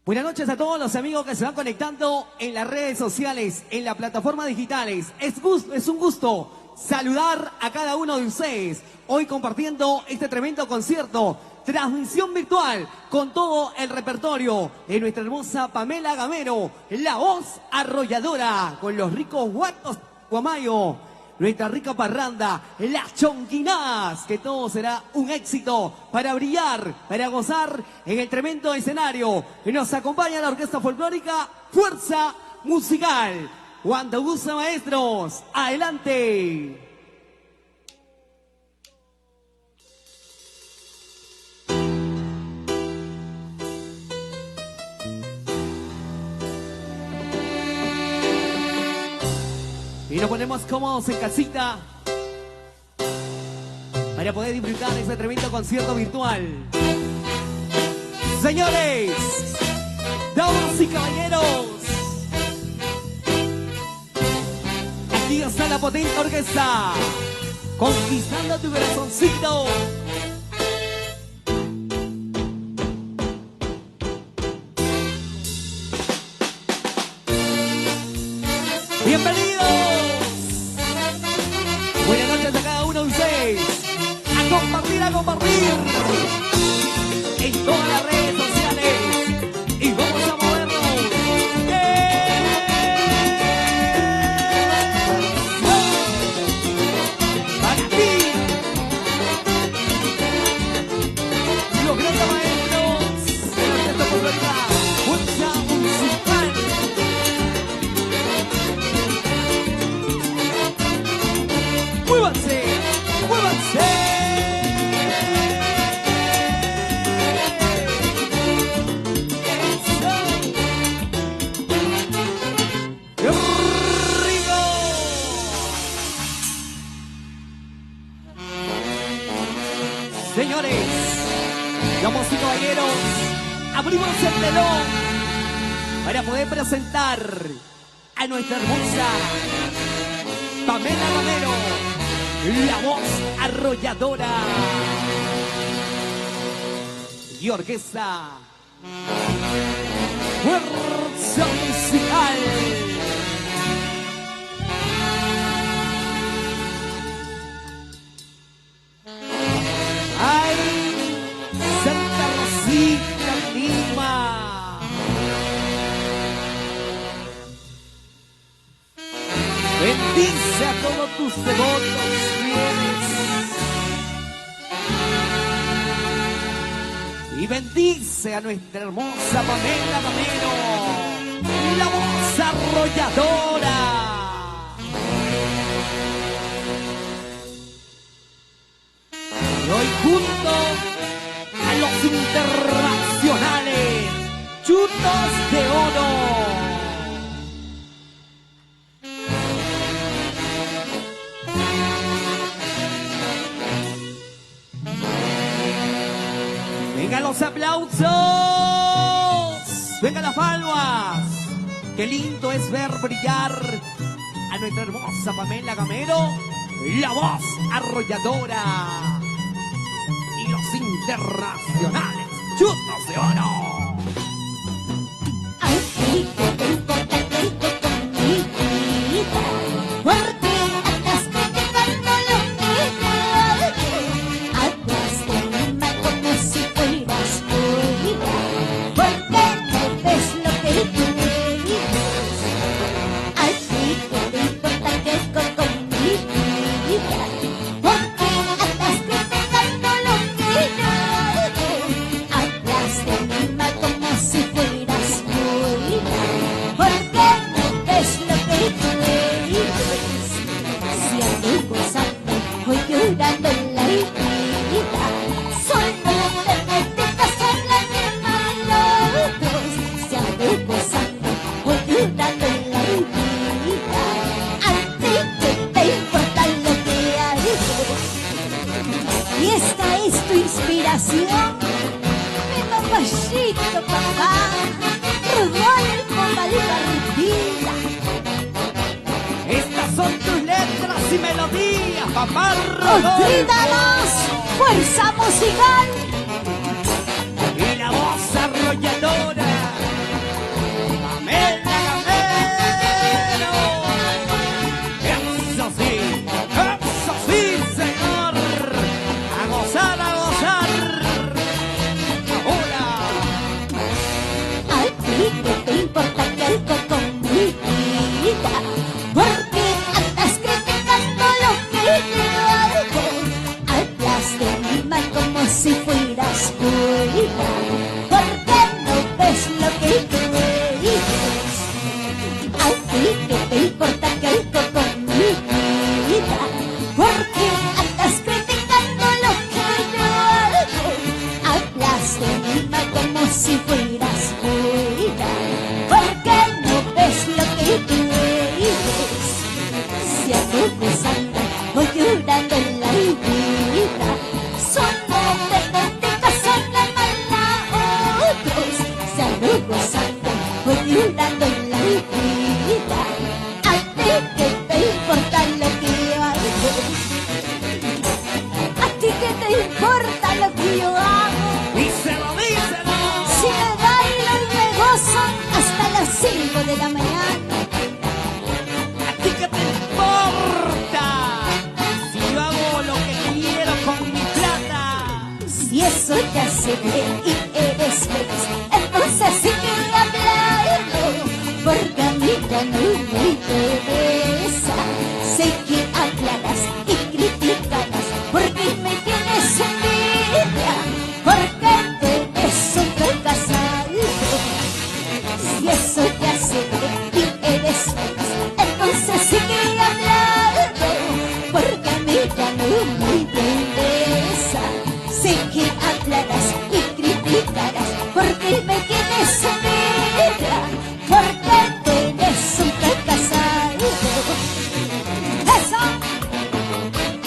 Buenas noches a todos los amigos que se van conectando en las redes sociales, en las plataformas digitales. Es un gusto saludar a cada uno de ustedes. Hoy compartiendo este tremendo concierto, transmisión virtual con todo el repertorio de nuestra hermosa Pamela Gamero, la voz arrolladora con los ricos guatos Guamayo, nuestra rica parranda, las chonquinás, que todo será un éxito para brillar, para gozar en el tremendo escenario. Nos acompaña la orquesta folclórica Fuerza Musical. Cuando gusta, maestros, adelante. Y nos ponemos cómodos en casita para poder disfrutar de este tremendo concierto virtual. Señores, damas y caballeros, aquí está la potente orquesta, conquistando tu corazoncito. Bienvenidos. Buenas noches a cada uno de ustedes. A compartir en todas las redes sociales. Y vamos a movernos. Para ti. Los grandes maestros de la orquesta folclórica Fuerza Musical. ¡Muévanse! ¡Muévanse! Señores, damas y caballeros, abrimos el telón para poder presentar a nuestra hermosa Pamela Gamero, la voz arrolladora y orquesta Fuerza Musical. ¡Ay, Santa Rosita Lima! Bendice a todos tus devotos fieles y bendice a nuestra hermosa Pamela Gamero, la voz arrolladora. Y hoy junto a los internacionales Chutos de Oro. ¡Vengan los aplausos! ¡Vengan las palmas! ¡Qué lindo es ver brillar a nuestra hermosa Pamela Gamero, la voz arrolladora! Y los internacionales Chutos de Oro. Ay, qué importante con mi vida, porque atascate cuando lo miras, atrás de mi mano como si fueras tuya, porque no ves lo que tú eres. Ay, qué importante con mi vida, porque atascate cuando lo miras, atrás de mi mano como si fueras tuya, porque no ves lo que tú eres. Si algo gozando, hoy llorando en la vida, solo te metes sola de malos. Si algo gozando, hoy llorando en la vida, a ti que te importa lo que haces. Y esta es tu inspiración, mi mamachito papá, Rodolfo Valvarrita. Estas son tus letras y melodías, papá Rodolfo. ¡Olvídalos! ¡Fuerza Musical! Y la voz arrolladora pero gozando, olvidando la vida. ¿A ti qué te importa lo que yo hago? ¿A ti qué te importa lo que yo hago? Díselo, díselo. Si me bailo y me gozo hasta las 5 de la mañana. ¿A ti qué te importa? Si yo hago lo que quiero con mi plata. Si eso te hace bien y eres feliz, entonces sigue hablando, porque a mí ya no me interesa. Sé que hablarás y criticarás, porque me tienes envidia, porque tú eres un fracasado. Si eso te hace bien y eres feliz, entonces sigue hablando, porque a mí ya no me interesa. Sé que hablarás y criticarás, porque me tienes envidia, porque tú eres un fracasado. ¡Eso!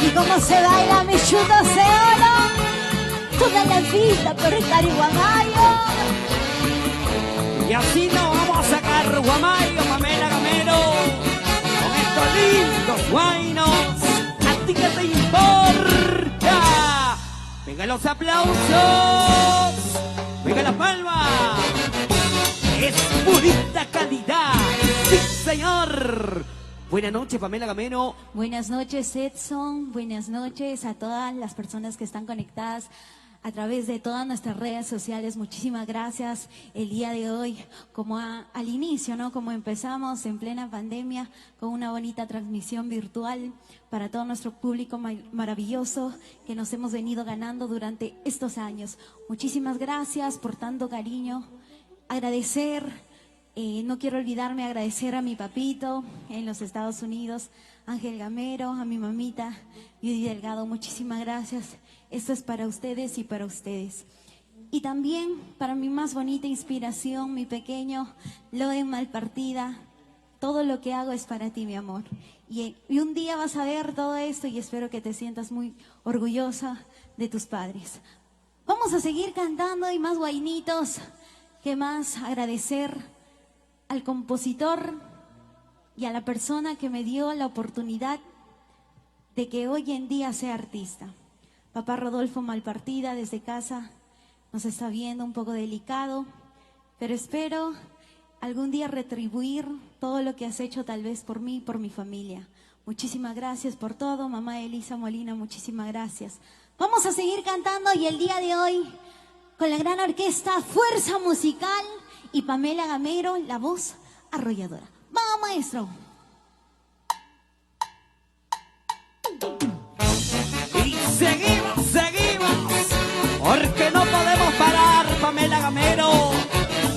¿Y cómo se baila mi chudo de oro? Toda la vida por Carihuamayo. Y así nos vamos a sacar Guamayo, Pamela Gamero, con estos lindos guainos. ¿A ti qué te importa? Venga los aplausos, venga la palma. Es purita calidad, sí señor. Buenas noches, Pamela Gamero. Buenas noches, Edson. Buenas noches a todas las personas que están conectadas a través de todas nuestras redes sociales. Muchísimas gracias el día de hoy, como al inicio, ¿no? Como empezamos en plena pandemia con una bonita transmisión virtual para todo nuestro público maravilloso que nos hemos venido ganando durante estos años. Muchísimas gracias por tanto cariño. Agradecer, no quiero olvidarme, agradecer a mi papito en los Estados Unidos, Ángel Gamero, a mi mamita, Judy Delgado. Muchísimas gracias. Esto es para ustedes y para ustedes. Y también para mi más bonita inspiración, mi pequeño Loden Malpartida. Todo lo que hago es para ti, mi amor. Y un día vas a ver todo esto y espero que te sientas muy orgullosa de tus padres. Vamos a seguir cantando y más guainitos. ¿Qué más? Agradecer al compositor y a la persona que me dio la oportunidad de que hoy en día sea artista. Papá Rodolfo Malpartida desde casa nos está viendo un poco delicado, pero espero algún día retribuir todo lo que has hecho tal vez por mí y por mi familia. Muchísimas gracias por todo, mamá Elisa Molina, muchísimas gracias. Vamos a seguir cantando y el día de hoy con la gran orquesta Fuerza Musical y Pamela Gamero, la voz arrolladora. ¡Vamos, maestro! Y seguimos, porque no podemos parar, Pamela Gamero.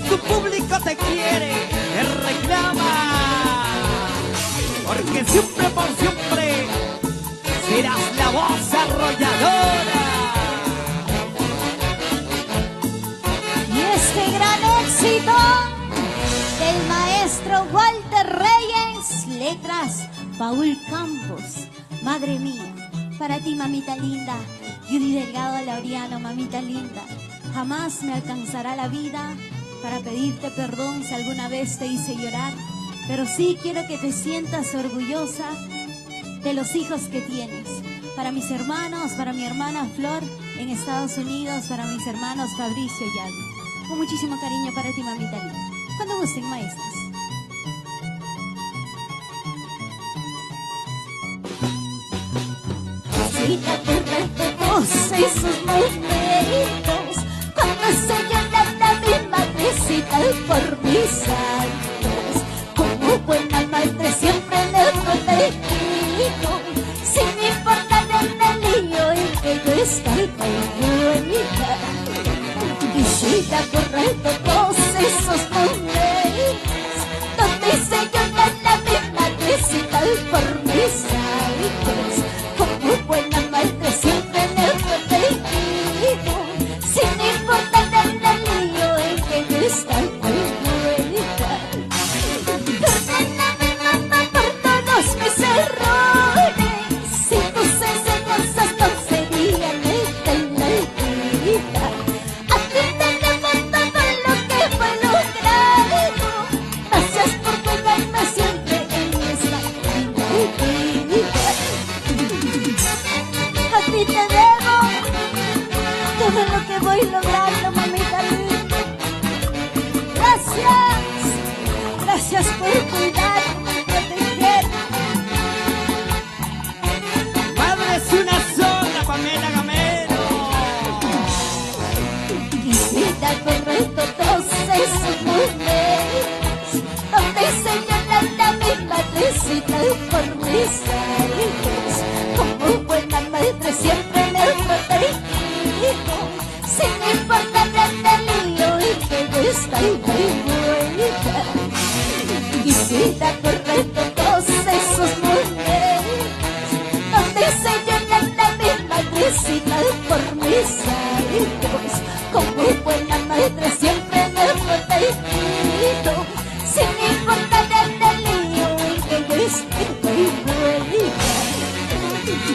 Tu público te quiere, te reclama, porque siempre por siempre serás la voz arrolladora. Y este gran éxito del maestro Walter Reyes, letras Paul Campos. Madre mía, para ti, mamita linda, Judy Delgado Laureano, mamita linda, jamás me alcanzará la vida para pedirte perdón si alguna vez te hice llorar, pero sí quiero que te sientas orgullosa de los hijos que tienes. Para mis hermanos, para mi hermana Flor en Estados Unidos, para mis hermanos Fabricio y Aldo. Con muchísimo cariño para ti, mamita linda. Cuando gusten, maestros. Y te acuerdas de todos esos momentos cuando se lloraba mi madrecita por mis santos. Como buena madre siempre me protegido, sin importar el lío en que yo estaba envuelta. Y si te acuerdas de todos esos momentos donde se lloraba mi madrecita por mis santos. Como buena madre siempre me he protegido, sin importar el Gracias por cuidarme, protegerme. Madre es una sola, Pamela Gamero. Quisiera correr todos esos mujeres donde señalan a mi madrecita por mis hijos. Como buena madre siempre me he protegido, sin importar el lío y que yo estoy muy buena. Quisiera correr todos esos mujeres donde señalan a mi madrecita por mis hijos. Como buena madre siempre me he protegido, sin importar el lío y que yo estoy muy buena.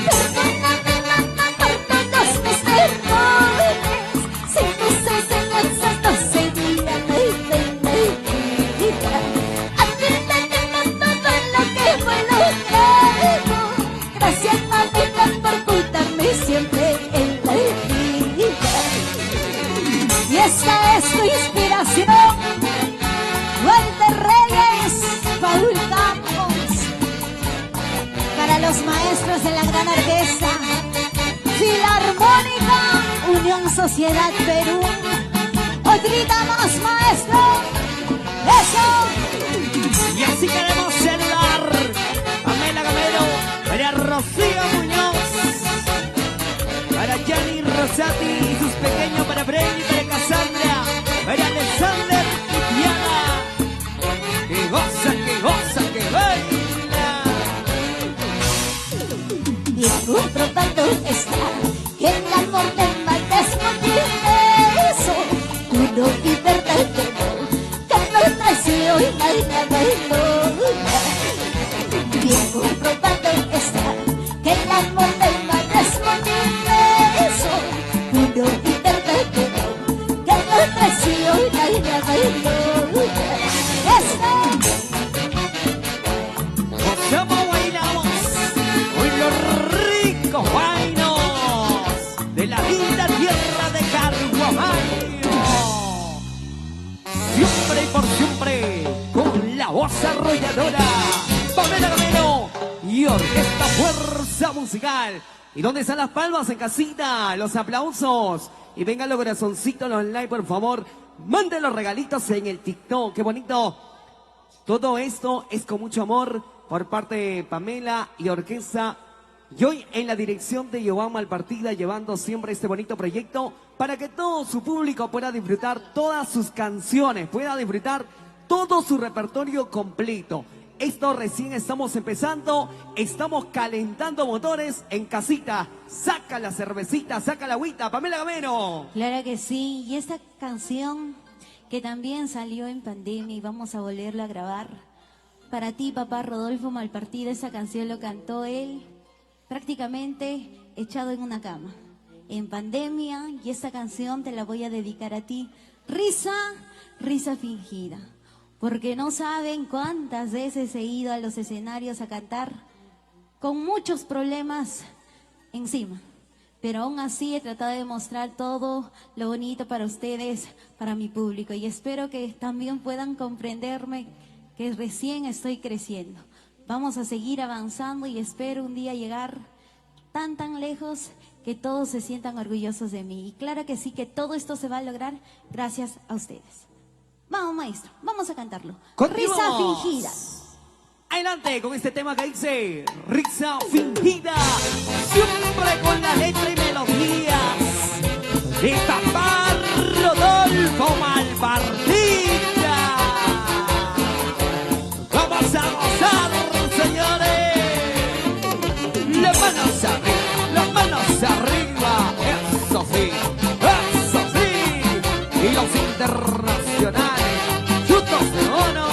Perdóname, mamá, por todos mis errores. Si tus enseñanzas no serían de vida. Admíteme todo lo que fue logrado. Gracias, mamita, por cuidarme siempre en la vida. Y esta es tu inspiración, Walter Reyes, Paul Campos. Para los maestros de la gran orquesta Filarmónica Unión Sociedad Perú. Otrita más, maestro. Eso. Y así queremos saludar a Pamela Gamero, para Rocío Muñoz, para Gianni Rosati y sus pequeños, para Brenda, para Cassandra, para Alexander y Diana. Que goza, que baila. Bien comprobado está que el amor del mal es eso, puro y verdadero, que no traicionó y nada bailó. Bien comprobado está que el amor del mal es eso, puro y verdadero, que no traicionó y nada bailó. Gozamos, bailamos, hoy los ricos guainos de la linda tierra de Carguamayo. Siempre y por siempre, con la voz arrolladora, Pamela Gamero y Orquesta Fuerza Musical. ¿Y dónde están las palmas en casita? Los aplausos. Y vengan los corazoncitos, los likes, por favor. Manden los regalitos en el TikTok. Qué bonito. Todo esto es con mucho amor por parte de Pamela y Orquesta. Y hoy en la dirección de Giovanna Malpartida, llevando siempre este bonito proyecto para que todo su público pueda disfrutar todas sus canciones, pueda disfrutar todo su repertorio completo. Esto recién estamos empezando, estamos calentando motores en casita. Saca la cervecita, saca la agüita, Pamela Gamero. Claro que sí, y esta canción que también salió en pandemia y vamos a volverla a grabar. Para ti, papá Rodolfo Malpartida, esa canción lo cantó él prácticamente echado en una cama, en pandemia, y esta canción te la voy a dedicar a ti. Risa, risa fingida, porque no saben cuántas veces he ido a los escenarios a cantar con muchos problemas encima. Pero aún así he tratado de mostrar todo lo bonito para ustedes, para mi público. Y espero que también puedan comprenderme que recién estoy creciendo. Vamos a seguir avanzando y espero un día llegar tan lejos que todos se sientan orgullosos de mí. Y claro que sí, que todo esto se va a lograr gracias a ustedes. Vamos, maestro, vamos a cantarlo. Continuamos. Risa fingida. Adelante con este tema que dice Risa fingida, siempre con la letra y melodías de papá Rodolfo Malpartida. Vamos a gozar, señores. Las manos arriba, eso sí, eso sí. Y los internacionales, chutos de oro.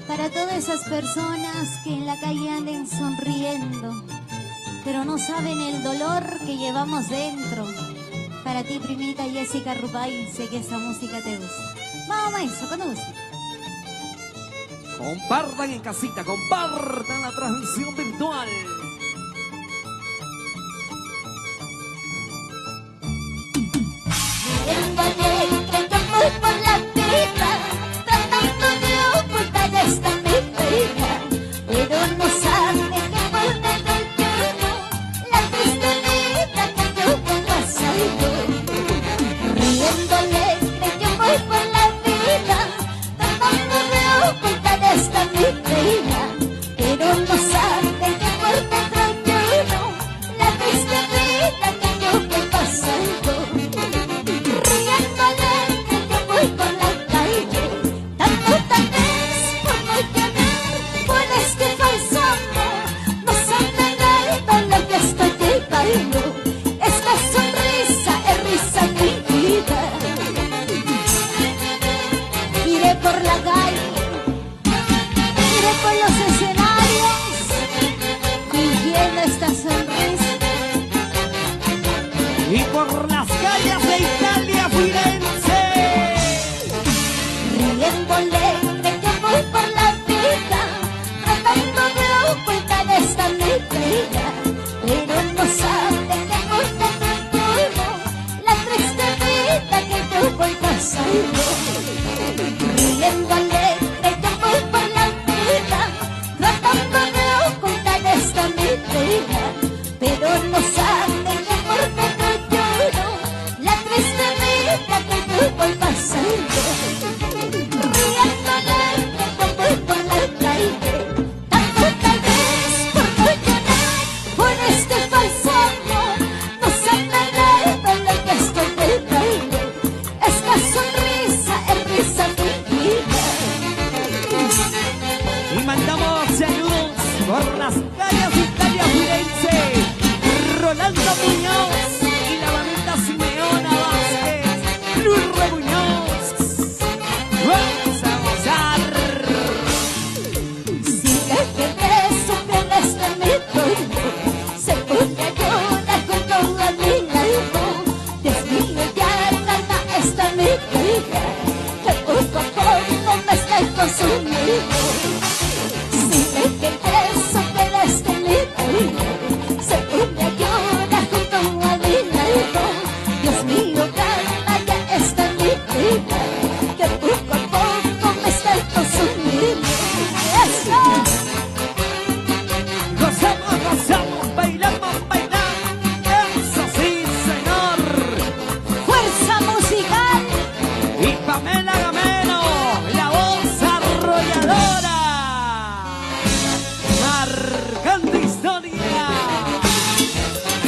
Para todas esas personas que en la calle anden sonriendo, pero no saben el dolor que llevamos dentro. Para ti, primita Jessica Rubay, sé que esa música te gusta. Vamos, maestro, cuando guste. Compartan en casita, compartan la transmisión virtual. Me Y por las calles de Italia, Firenze. Riendo alegre yo voy por la vida, tratando de ocultar esta alegría, pero no saben que por dentro lloro la triste vida que yo voy pasando. Riendo alegre yo voy por la vida, tratando de ocultar esta alegría, pero no saben que por dentro lloro la triste vida que yo voy pasando. Riendo alegre yo voy por la calle, tanto tal vez por no llorar por este falso amor. No saben de lo que estoy viviendo, esta sonrisa es risa fingida. Y mandamos saludos por las calles de Italia, Firenze. Rolando Muñoz y la mamita Simeona Vázquez. Luis Rebuñoz. Vamos a gozar. Si la gente supiera este mi dolor, se pone a llorar junto a mi lado. Dios mío, ya calma esta mi vida, que poco a poco me está consumiendo. Si la gente supiera este mi dolor, se pone a llorar junto a mi lado. Dios mío, calma ya esta mi vida, que poco a poco me está consumiendo. ¡Eso! Gozamos, gozamos, bailamos, bailamos. Eso sí, señor. ¡Fuerza musical! Y Pamela Gamero, la voz arrolladora. Marcando historia.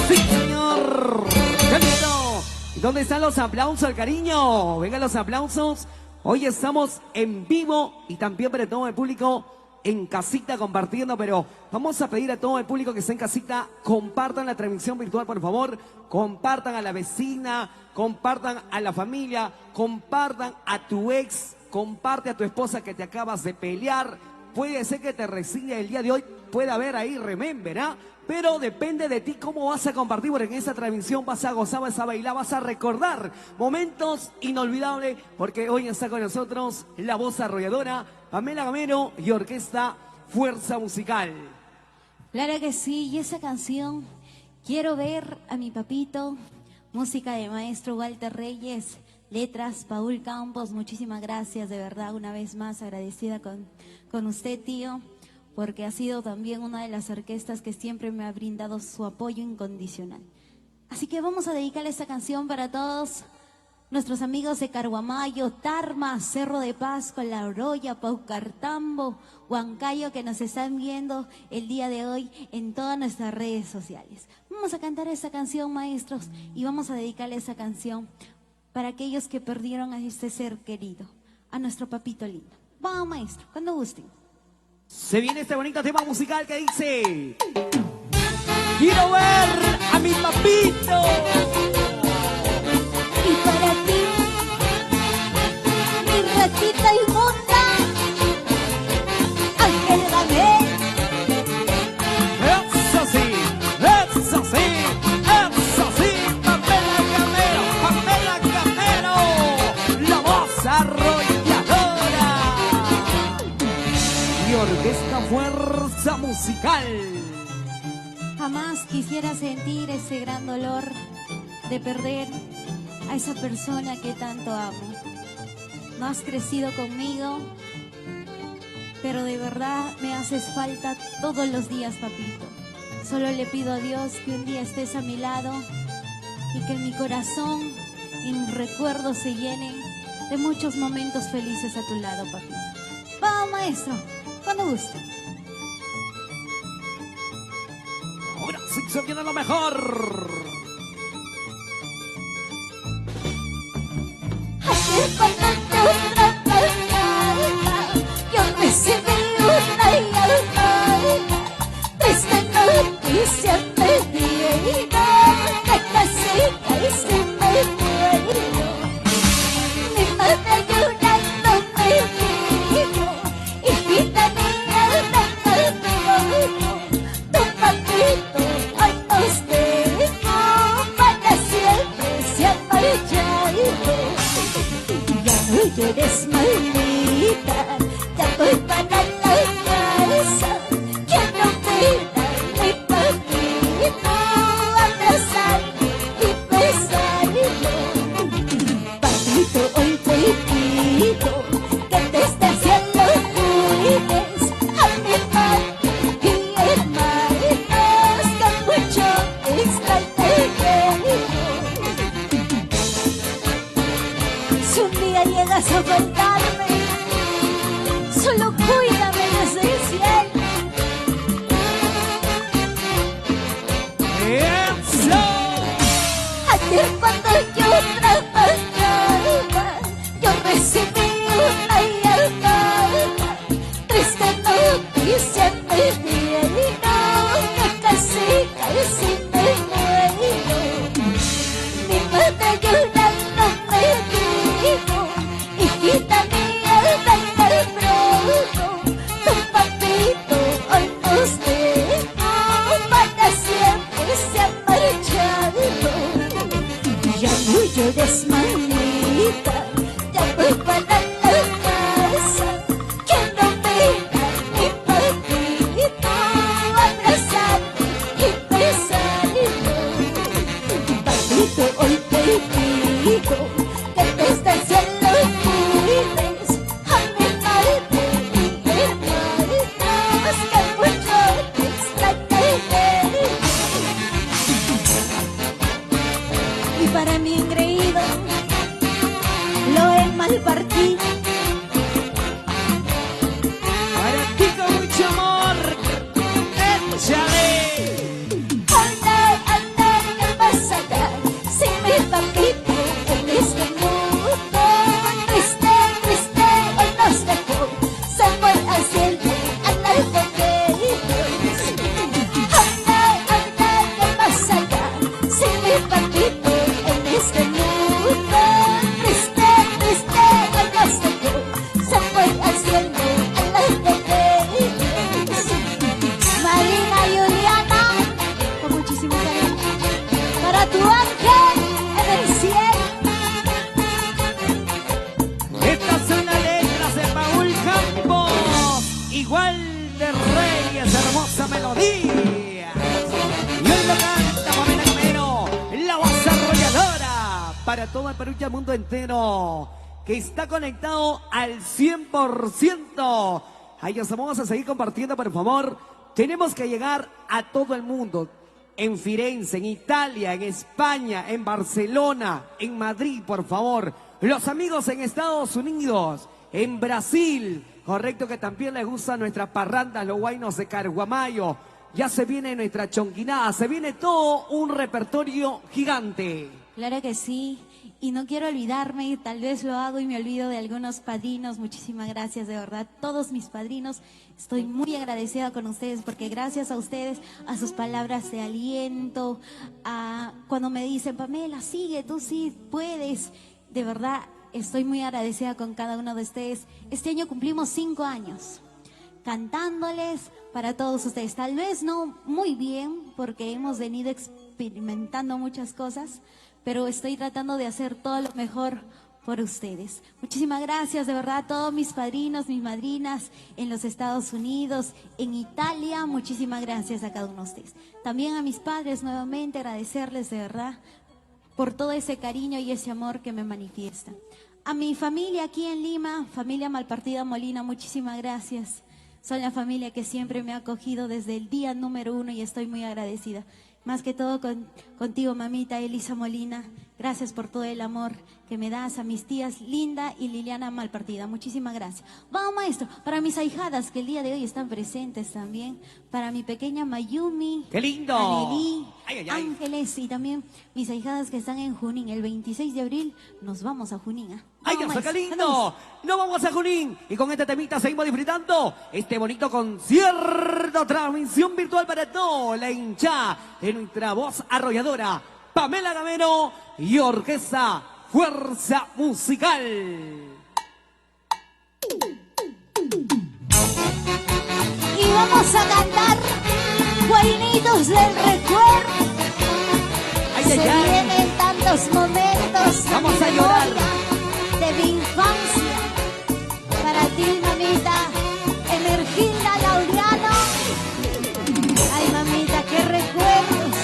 Sí, señor. ¡Qué lindo! ¿Y dónde están los aplausos, el cariño? Vengan los aplausos. Hoy estamos en vivo y también para todo el público en casita compartiendo, pero vamos a pedir a todo el público que está en casita, compartan la transmisión virtual, por favor. Compartan a la vecina, compartan a la familia, compartan a tu ex, comparte a tu esposa que te acabas de pelear. Puede ser que te reciba el día de hoy, puede haber ahí remember, ¿ah? Pero depende de ti cómo vas a compartir, porque en esa transmisión vas a gozar, vas a bailar, vas a recordar momentos inolvidables, porque hoy está con nosotros la voz arrolladora, Pamela Gamero y Orquesta Fuerza Musical. Claro que sí, y esa canción, Quiero ver a mi papito, música de maestro Walter Reyes, letras Paul Campos. Muchísimas gracias, de verdad, una vez más agradecida con usted, tío, porque ha sido también una de las orquestas que siempre me ha brindado su apoyo incondicional. Así que vamos a dedicarle esta canción para todos nuestros amigos de Carguamayo, Tarma, Cerro de Pasco, La Oroya, Paucartambo, Huancayo, que nos están viendo el día de hoy en todas nuestras redes sociales. Vamos a cantar esta canción, maestros, y vamos a dedicarle esa canción para aquellos que perdieron a este ser querido, a nuestro papito lindo. Vamos, maestro, cuando gusten. Se viene este bonito tema musical que dice: quiero ver a mi papito. Y para ti, mi ratita inmunda, Ángel Gamero. Eso sí, eso sí, eso sí, Pamela Gamero, la voz arrolladora y Orquesta Fuerza Musical. Jamás quisiera sentir ese gran dolor de perder a esa persona que tanto amo. No has crecido conmigo, pero de verdad me haces falta todos los días, papito. Solo le pido a Dios que un día estés a mi lado y que en mi corazón y mis recuerdos se llenen de muchos momentos felices a tu lado, papito. Vamos, maestro, cuando guste. Ahora sí se viene lo mejor. Ayer cuando te trataba, yo recibí una llamada. Esta noticia me dieron que casi me muero. Mi madre llorando me dijo: hijita mía, ven al mundo, tu papito hoy nos deja. vuelvas a faltarme, solo cuídame desde el cielo. ¡Eso! Ayer cuando yo trabajaba, yo recibí una llamada, triste noticia me dieron, que casi me muero. Mi madre llorando me dijo, hijita mía, venga pronto, tu papito hoy nos dejó, para siempre se ha marchado. Ya no llores, mamita, ya voy para la casa, que no venga mi papito a abrazarte y besarlo. Papito, hoy te pido que desde el cielo cuides a mi madre y mi hermanos, que mucho te extrañaré. Y para mi engreído lo he mal partido. Para ti con mucho amor, échale. Anda, anda, ¿qué vas a dar sin mi papito en este mundo? Triste, triste, hoy nos dejó, se fue al cielo, andar con ellos. Anda, anda, ¿qué vas a dar sin mi papito en este mundo? Triste, triste, hoy nos dejó, se fue al cielo, andar con ellos. Marina y Juliana, con muchísimo cariño, para tu ángel en el cielo. Estas son las letras de Paul Campos, igual de Reyes, hermosa melodía. Y hoy lo canta Pamela Camero, la voz arrolladora, para todo el Perú y el mundo entero, que está conectado al 100%. Ahí nos vamos a seguir compartiendo, por favor. Tenemos que llegar a todo el mundo. En Firenze, en Italia, en España, en Barcelona, en Madrid, por favor. Los amigos en Estados Unidos, en Brasil. Correcto, que también les gustan nuestras parrandas, los guainos de Carguamayo. Ya se viene nuestra chonquinada, se viene todo un repertorio gigante. Claro que sí. Y no quiero olvidarme, tal vez lo hago y me olvido de algunos padrinos. Muchísimas gracias, de verdad, todos mis padrinos. Estoy muy agradecida con ustedes porque gracias a ustedes, a sus palabras de aliento, a cuando me dicen, Pamela, sigue, tú sí puedes. De verdad, estoy muy agradecida con cada uno de ustedes. Este año cumplimos 5 años cantándoles para todos ustedes. Tal vez no muy bien porque hemos venido experimentando muchas cosas, pero estoy tratando de hacer todo lo mejor por ustedes. Muchísimas gracias, de verdad, a todos mis padrinos, mis madrinas en los Estados Unidos, en Italia. Muchísimas gracias a cada uno de ustedes. También a mis padres, nuevamente agradecerles de verdad por todo ese cariño y ese amor que me manifiestan. A mi familia aquí en Lima, familia Malpartida Molina, muchísimas gracias. Son la familia que siempre me ha acogido desde el día número 1 y estoy muy agradecida. Más que todo contigo, mamita Elisa Molina. Gracias por todo el amor que me das, a mis tías Linda y Liliana Malpartida. Muchísimas gracias. Vamos, maestro, para mis ahijadas que el día de hoy están presentes también. Para mi pequeña Mayumi. ¡Qué lindo! Anelí, Ay, ay, ay. Ángeles y también mis ahijadas que están en Junín. El 26 de abril nos vamos a Junín. ¿Ah? ¡Ay, Vamos, Dios, qué maestro. lindo! ¡No vamos a Junín! Y con este temita seguimos disfrutando este bonito concierto, transmisión virtual para toda la hincha de nuestra voz arrolladora, Pamela Camero y Orquesta Fuerza Musical. Y vamos a cantar Guainitos del Recuerdo. Ay, Se ay, ay. vienen tantos momentos Vamos mi a llorar. memoria de mi infancia. Para ti, mamita, Energilda Laureano. Ay, mamita, qué recuerdos.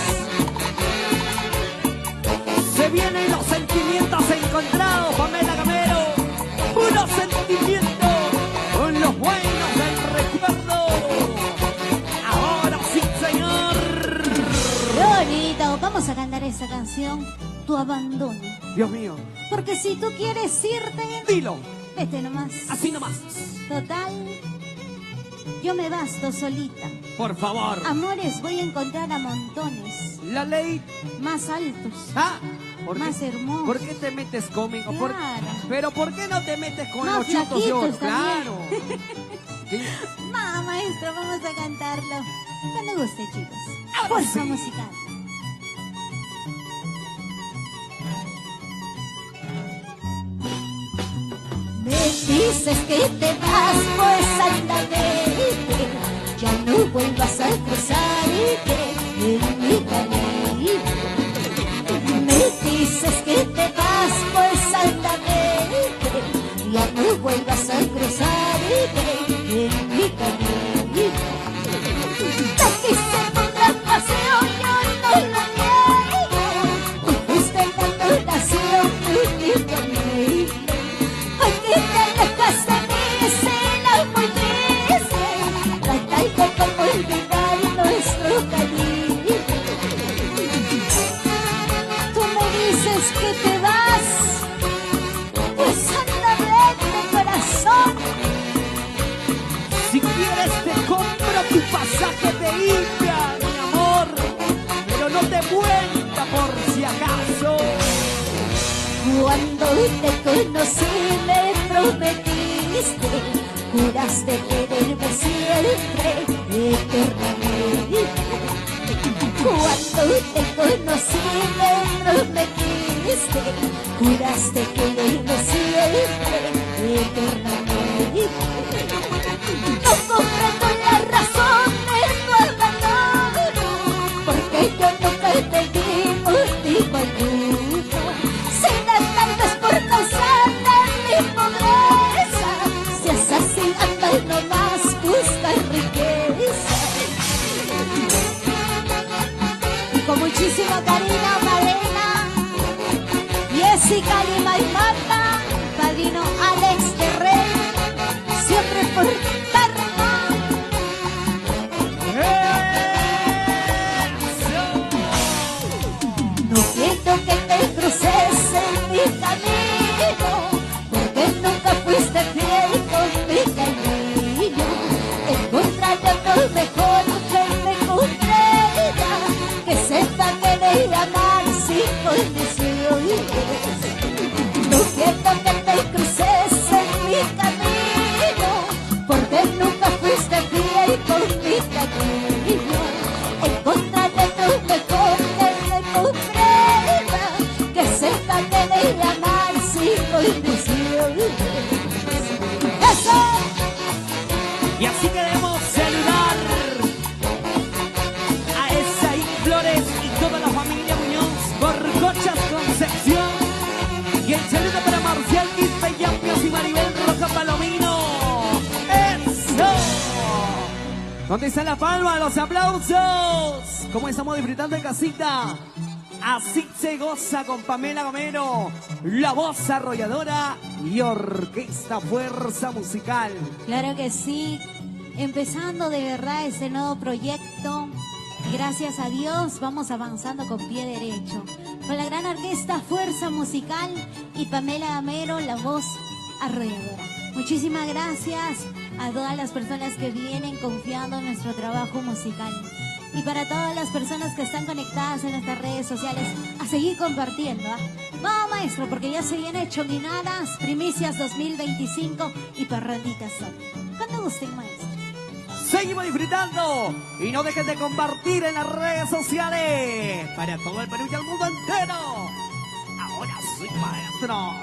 Se vienen los sentimientos encontrados, Pamela Camero. Unos sentimientos con los buenos del recuerdo. Ahora sí, señor. Qué bonito. Vamos a cantar esta canción tu abandono. Dios mío. Porque si tú quieres irte, Dilo. vete nomás. Así nomás. Total, yo me basto solita. Por favor. Amores voy a encontrar a montones. La ley. Más altos. Ah. ¿Por Más qué? hermosos. ¿Por qué te metes conmigo? Claro. Pero ¿por qué no te metes con Más los chutos de flaquitos oro? también. Claro. ¿Qué? Maestro, vamos a cantarlo. Cuando guste, chicos. Ahora Fuerza sí. musical. Me dices que te vas, pues anda, vete. Ya no vuelvas a cruzarte en mi camino. Me dices que te vas, pues anda, vete. Ya no vuelvas a cruzarte en mi camino. Te quise con gran pasión, yo no lo niego. Tú fuiste la oración de mi camino. Hoy que te alejas de mí, será muy triste. Tratando como olvidar nuestro cariño. Tú me dices que te vas, pues anda, vete, corazón. Si quieres te compro tu pasaje de ida, mi amor. Pero no te vuelta por si acaso. Cuando te conocí me prometiste, juraste quererme siempre, eternamente. Cuando te conocí me prometiste, juraste quererme siempre, eternamente. No comprendo la razón de tu abandono, porque yo nunca te di motivo alguno. Será tal vez por causa de mi pobreza, si es así anda y no más busca riqueza. Y con muchísimo cariño, Marina, Jessica Lima y Marta, padrino Alex de Rey, siempre por Carmen. No quiero que te cruces en mi camino, porque nunca fuiste fiel con mi cariño. Encontraré otro mejor que me comprenda, que sepa querer y amar sin condiciones. No quiero que te cruces en mi camino, porque nunca fuiste fiel con mi cariño. Encontraré otro mejor que me comprenda, que sepa querer y amar sin condiciones. ¡Eso! Y así queremos saludar a Esaí Flores y toda la familia Muñoz por Cochas Concepción. Y el saludo para Marcial Quispe Yampios y Maribel Roja Palomino. ¡Eso! ¿Dónde está la palma? ¡Los aplausos! ¿Cómo estamos disfrutando en casita? Así se goza con Pamela Gomero, la voz arrolladora y orquesta Fuerza Musical. Claro que sí, empezando de verdad este nuevo proyecto. Gracias a Dios vamos avanzando con pie derecho. Con la gran orquesta Fuerza Musical y Pamela Gamero, la voz arrolladora. Muchísimas gracias a todas las personas que vienen confiando en nuestro trabajo musical. Y para todas las personas que están conectadas en nuestras redes sociales, a seguir compartiendo. Vamos, maestro, porque ya se viene Chonguinadas, Primicias 2025 y Parranditas son. Cuando gusten, maestro. Seguimos disfrutando y no dejen de compartir en las redes sociales para todo el Perú y el mundo entero. Ahora sí, maestros.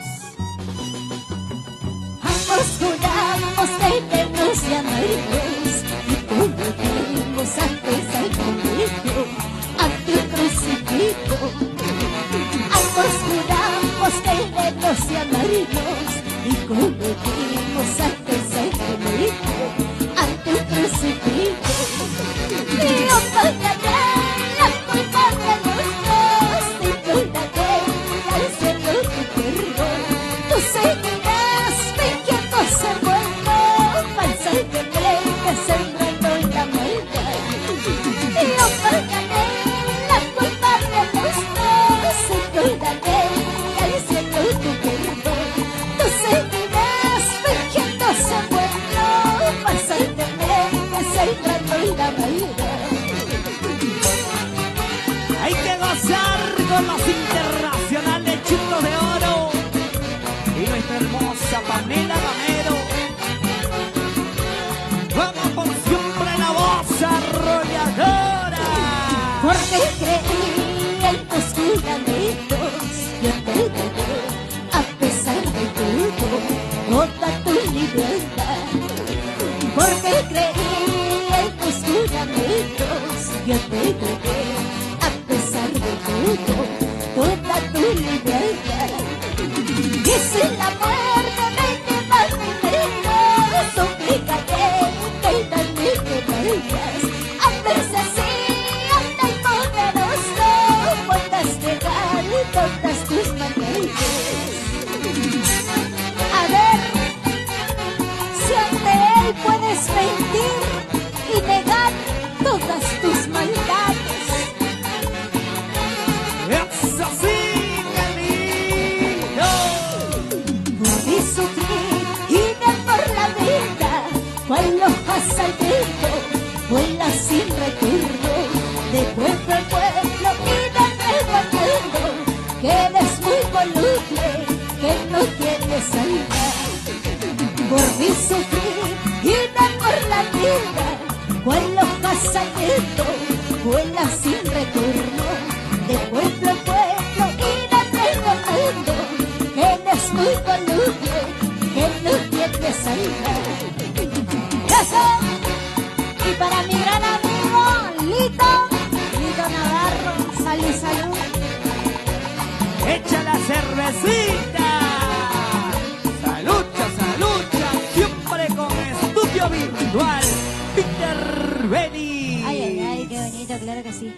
Ambos juramos querernos y amarnos, y prometimos antes al conmigo, ante un crucifijo. Ambos juramos querernos y amarnos, y prometimos antes al conmigo, ante un crucifijo. Y no pagaré la culpa de los dos, y perdonaré al cielo tu perdón. Tú seguirás fingiendo ser bueno, falsa y demente, sembrando la maldad. Y no pagaré la culpa de los dos, y perdonaré liviana. Y si la muerte me lleva mi vida, suplícate que también te vayas. A veces así, anda el poderoso, puedas llegar todas tus maldades. A ver, si ante él puedes mentir y negar todas tus maldades. ¡Es así, Galito! Por sufrir y de por la vida, cual hojas al viento, vuela sin retorno, de pueblo en pueblo y de pueblo en pueblo, que eres muy voluble, que no tienes salida. Por mi sufrir y de por la vida, cual hojas al viento, vuela sin retorno, de pueblo en pueblo y de pueblo en pueblo, que eres muy voluble, que no tienes salida. ¡Eso! Y para mi gran amigo Lito Navarro, salud, salud. ¡Echa la cervecita! ¡Salucha, salucha! Siempre con estudio virtual, Peter Benny. Ay, ay, ay, qué bonito, claro que sí.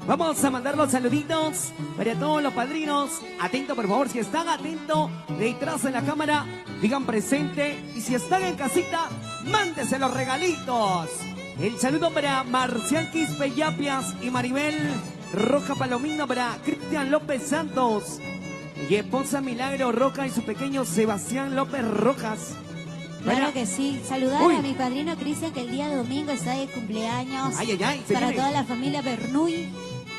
Vamos a mandar los saluditos para todos los padrinos. Atento, por favor, si están atentos detrás de la cámara, digan presente. Y si están en casita, mándese los regalitos. El saludo para Marcial Quispe Yapias y Maribel Roja Palomino, para Cristian López Santos y esposa Milagro Roja y su pequeño Sebastián López Rojas. Claro que sí. Saludar Uy. a mi padrino Cristian, que el día domingo está de cumpleaños. Ay, ay, ay, se Para viene. toda la familia Bernuy,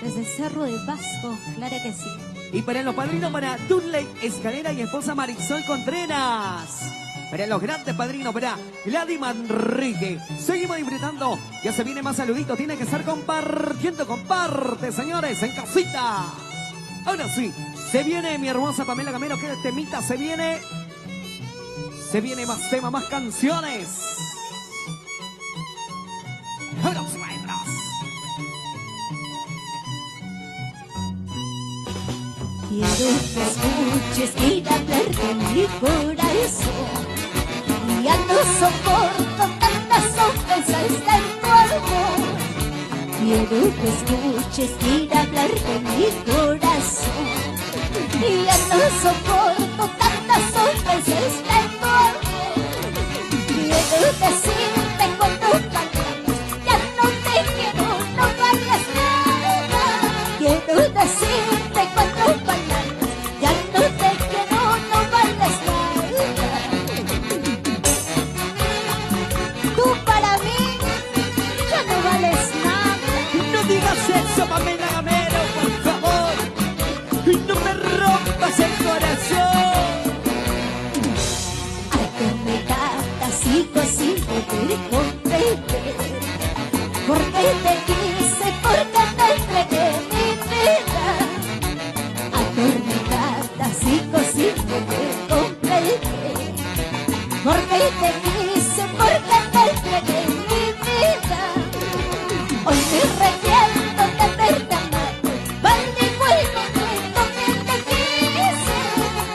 desde Cerro de Pasco. Claro que sí. Y para los padrinos, para Turley Escalera y esposa Marisol Contreras. Para los grandes padrinos, para Gladys Manrique. Seguimos disfrutando. Ya se viene más saluditos. Tiene que estar compartiendo. Comparte, señores, en casita. Ahora sí, se viene mi hermosa Pamela Gamero. ¿Qué temita se viene? Se viene más temas, más canciones. Ahora sí, maestros. Quiero que escuches y hablar de mi corazón. Ya no soporto tantas ofensas de tu amor. Quiero que escuches y hablar de mi corazón. Ya no soporto tantas ofensas de tu amor. Quiero decirte con tus palabras, ya no te quiero, no vales nada. Quiero decirte con tus palabras, ya no te quiero, no vales nada. Tú para mí ya no vales nada. No digas eso, Pamela Gamero, por favor. Y no me rompas el corazón. Ay, que me tratas sigo sin poder comprender. Porque te quise, porque te entregué mi vida. Atormentada sigo sin poder comprender. Porque te quise, porque te entregué mi vida. Hoy me arrepiento de haberte amado, maldigo el momento que te quise.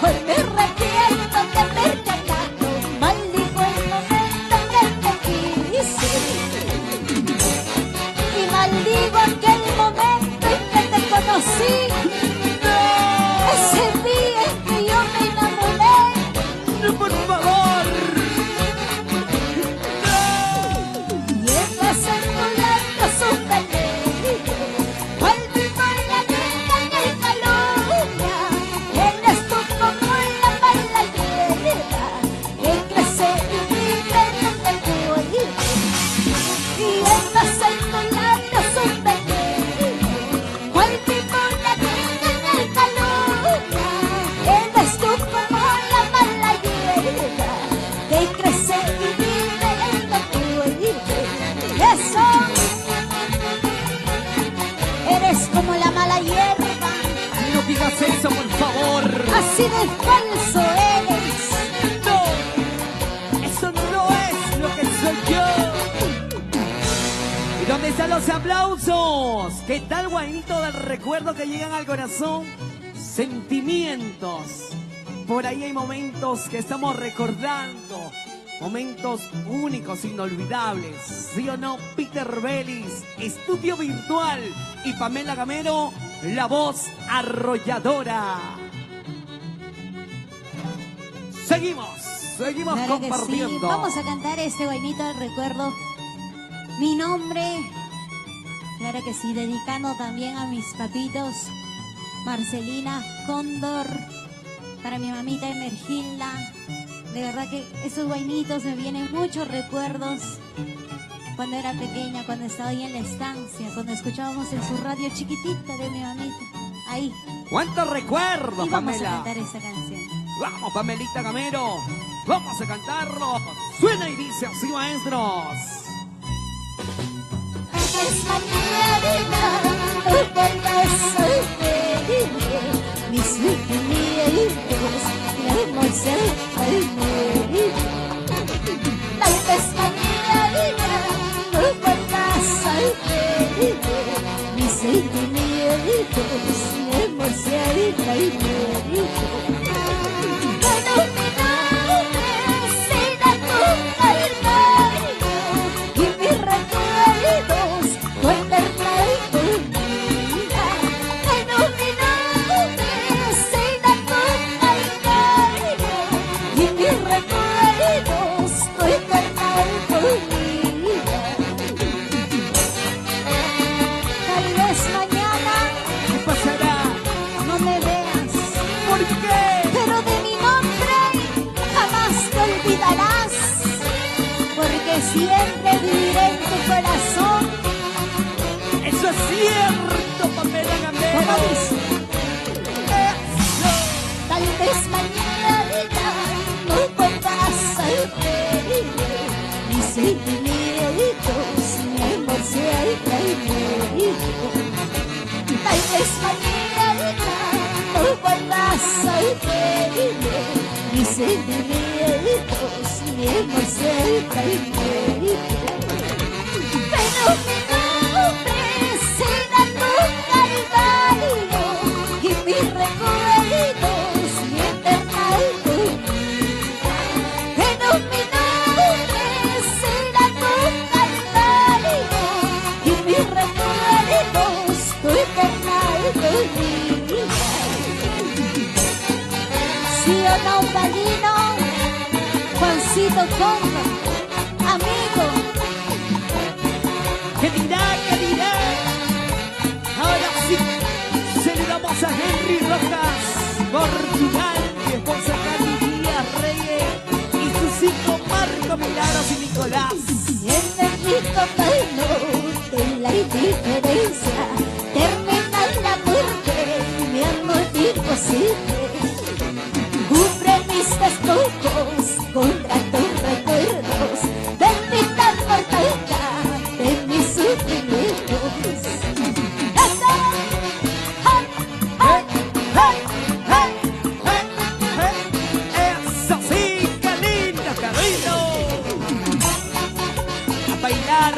Hoy me arrepiento de haberte amado, maldigo el momento que te quise. Y maldigo aquel momento en que te conocí. Ese día en que yo me enamoré. No, por favor. Llevas en tu labios un veneno, cual vivor la vida en el calumnia. Eres tú como la mala hierba que crece y vive donde voy. Llevas en tu labios un veneno, cual vivor la vida en el calumnia. Eres tú como la mala hierba que crece y vive donde voy. Eso, eres como la mala hierba, No digas eso, por favor. así de falso eres. No, eso no es lo que soy yo. ¿Y dónde están los aplausos? ¿Qué tal, guainito del recuerdo que llegan al corazón sentimientos. Por ahí hay momentos que estamos recordando, momentos únicos, inolvidables. ¿Sí o no? Peter Vélez, Estudio Virtual, y Pamela Gamero, la voz arrolladora. Seguimos Claro que compartiendo. sí. Vamos a cantar este vainito del recuerdo. Mi nombre, claro que sí, dedicando también a mis papitos, Marcelina, Cóndor, para mi mamita Emergilda. De verdad que esos vainitos me vienen muchos recuerdos. Cuando era pequeña, cuando estaba ahí en la estancia, cuando escuchábamos en su radio chiquitita de mi mamita. Ahí. ¿Cuántos recuerdos, Y vamos Pamela? a cantar esta canción. Vamos, Pamelita Gamero. Vamos a cantarlo. Suena y dice así, maestros. Es mañana, no vuelvas a pedir mis sentimientos, mi amor se perder. Tal vez mañana no vuelvas a pedir mis sentimientos, mi amor se perder. Pero mi nombre será tu calvario y mis recuerdos tu eterna vida. Pero mi nombre será tu calvario y mis recuerdos tu eterna vida. Tal vez mañana ¿Qué pasará? no me veas, ¿Por qué? pero de mi nombre jamás te olvidarás, porque siempre viviré en tu corazón. Eso es cierto, Pamela Gamero. Como dice, tal vez mañana no vuelvas a pedir mis sentimientos, mi amor sea perdido. Tal vez mañana no vuelvas a pedir mis sentimientos, mi amor sea perdido. Pero mi nombre será tu calvario y mis recuerdos mi eterna vida. Pero mi nombre será tu calvario y mis recuerdos tu eterna vida. ¿Sí o no, Palino? Juancito Conga, amigo. ¿Qué dirá? ¿Qué dirá? Ahora sí, saludamos a Henry Rojas, Portugal, mi esposa Cali Díaz Reyes y sus hijos Marco, Milagros y Nicolás. En el rico bailo de la indiferencia termina la muerte, mi amor imposible. Cubre mis despojos contra tus recuerdos, bendita mortalidad de mis sufrimientos. ¡Eso! ¡Ay, ay, ay, ay! ¡Eso sí, qué lindo, Carrito! A bailar,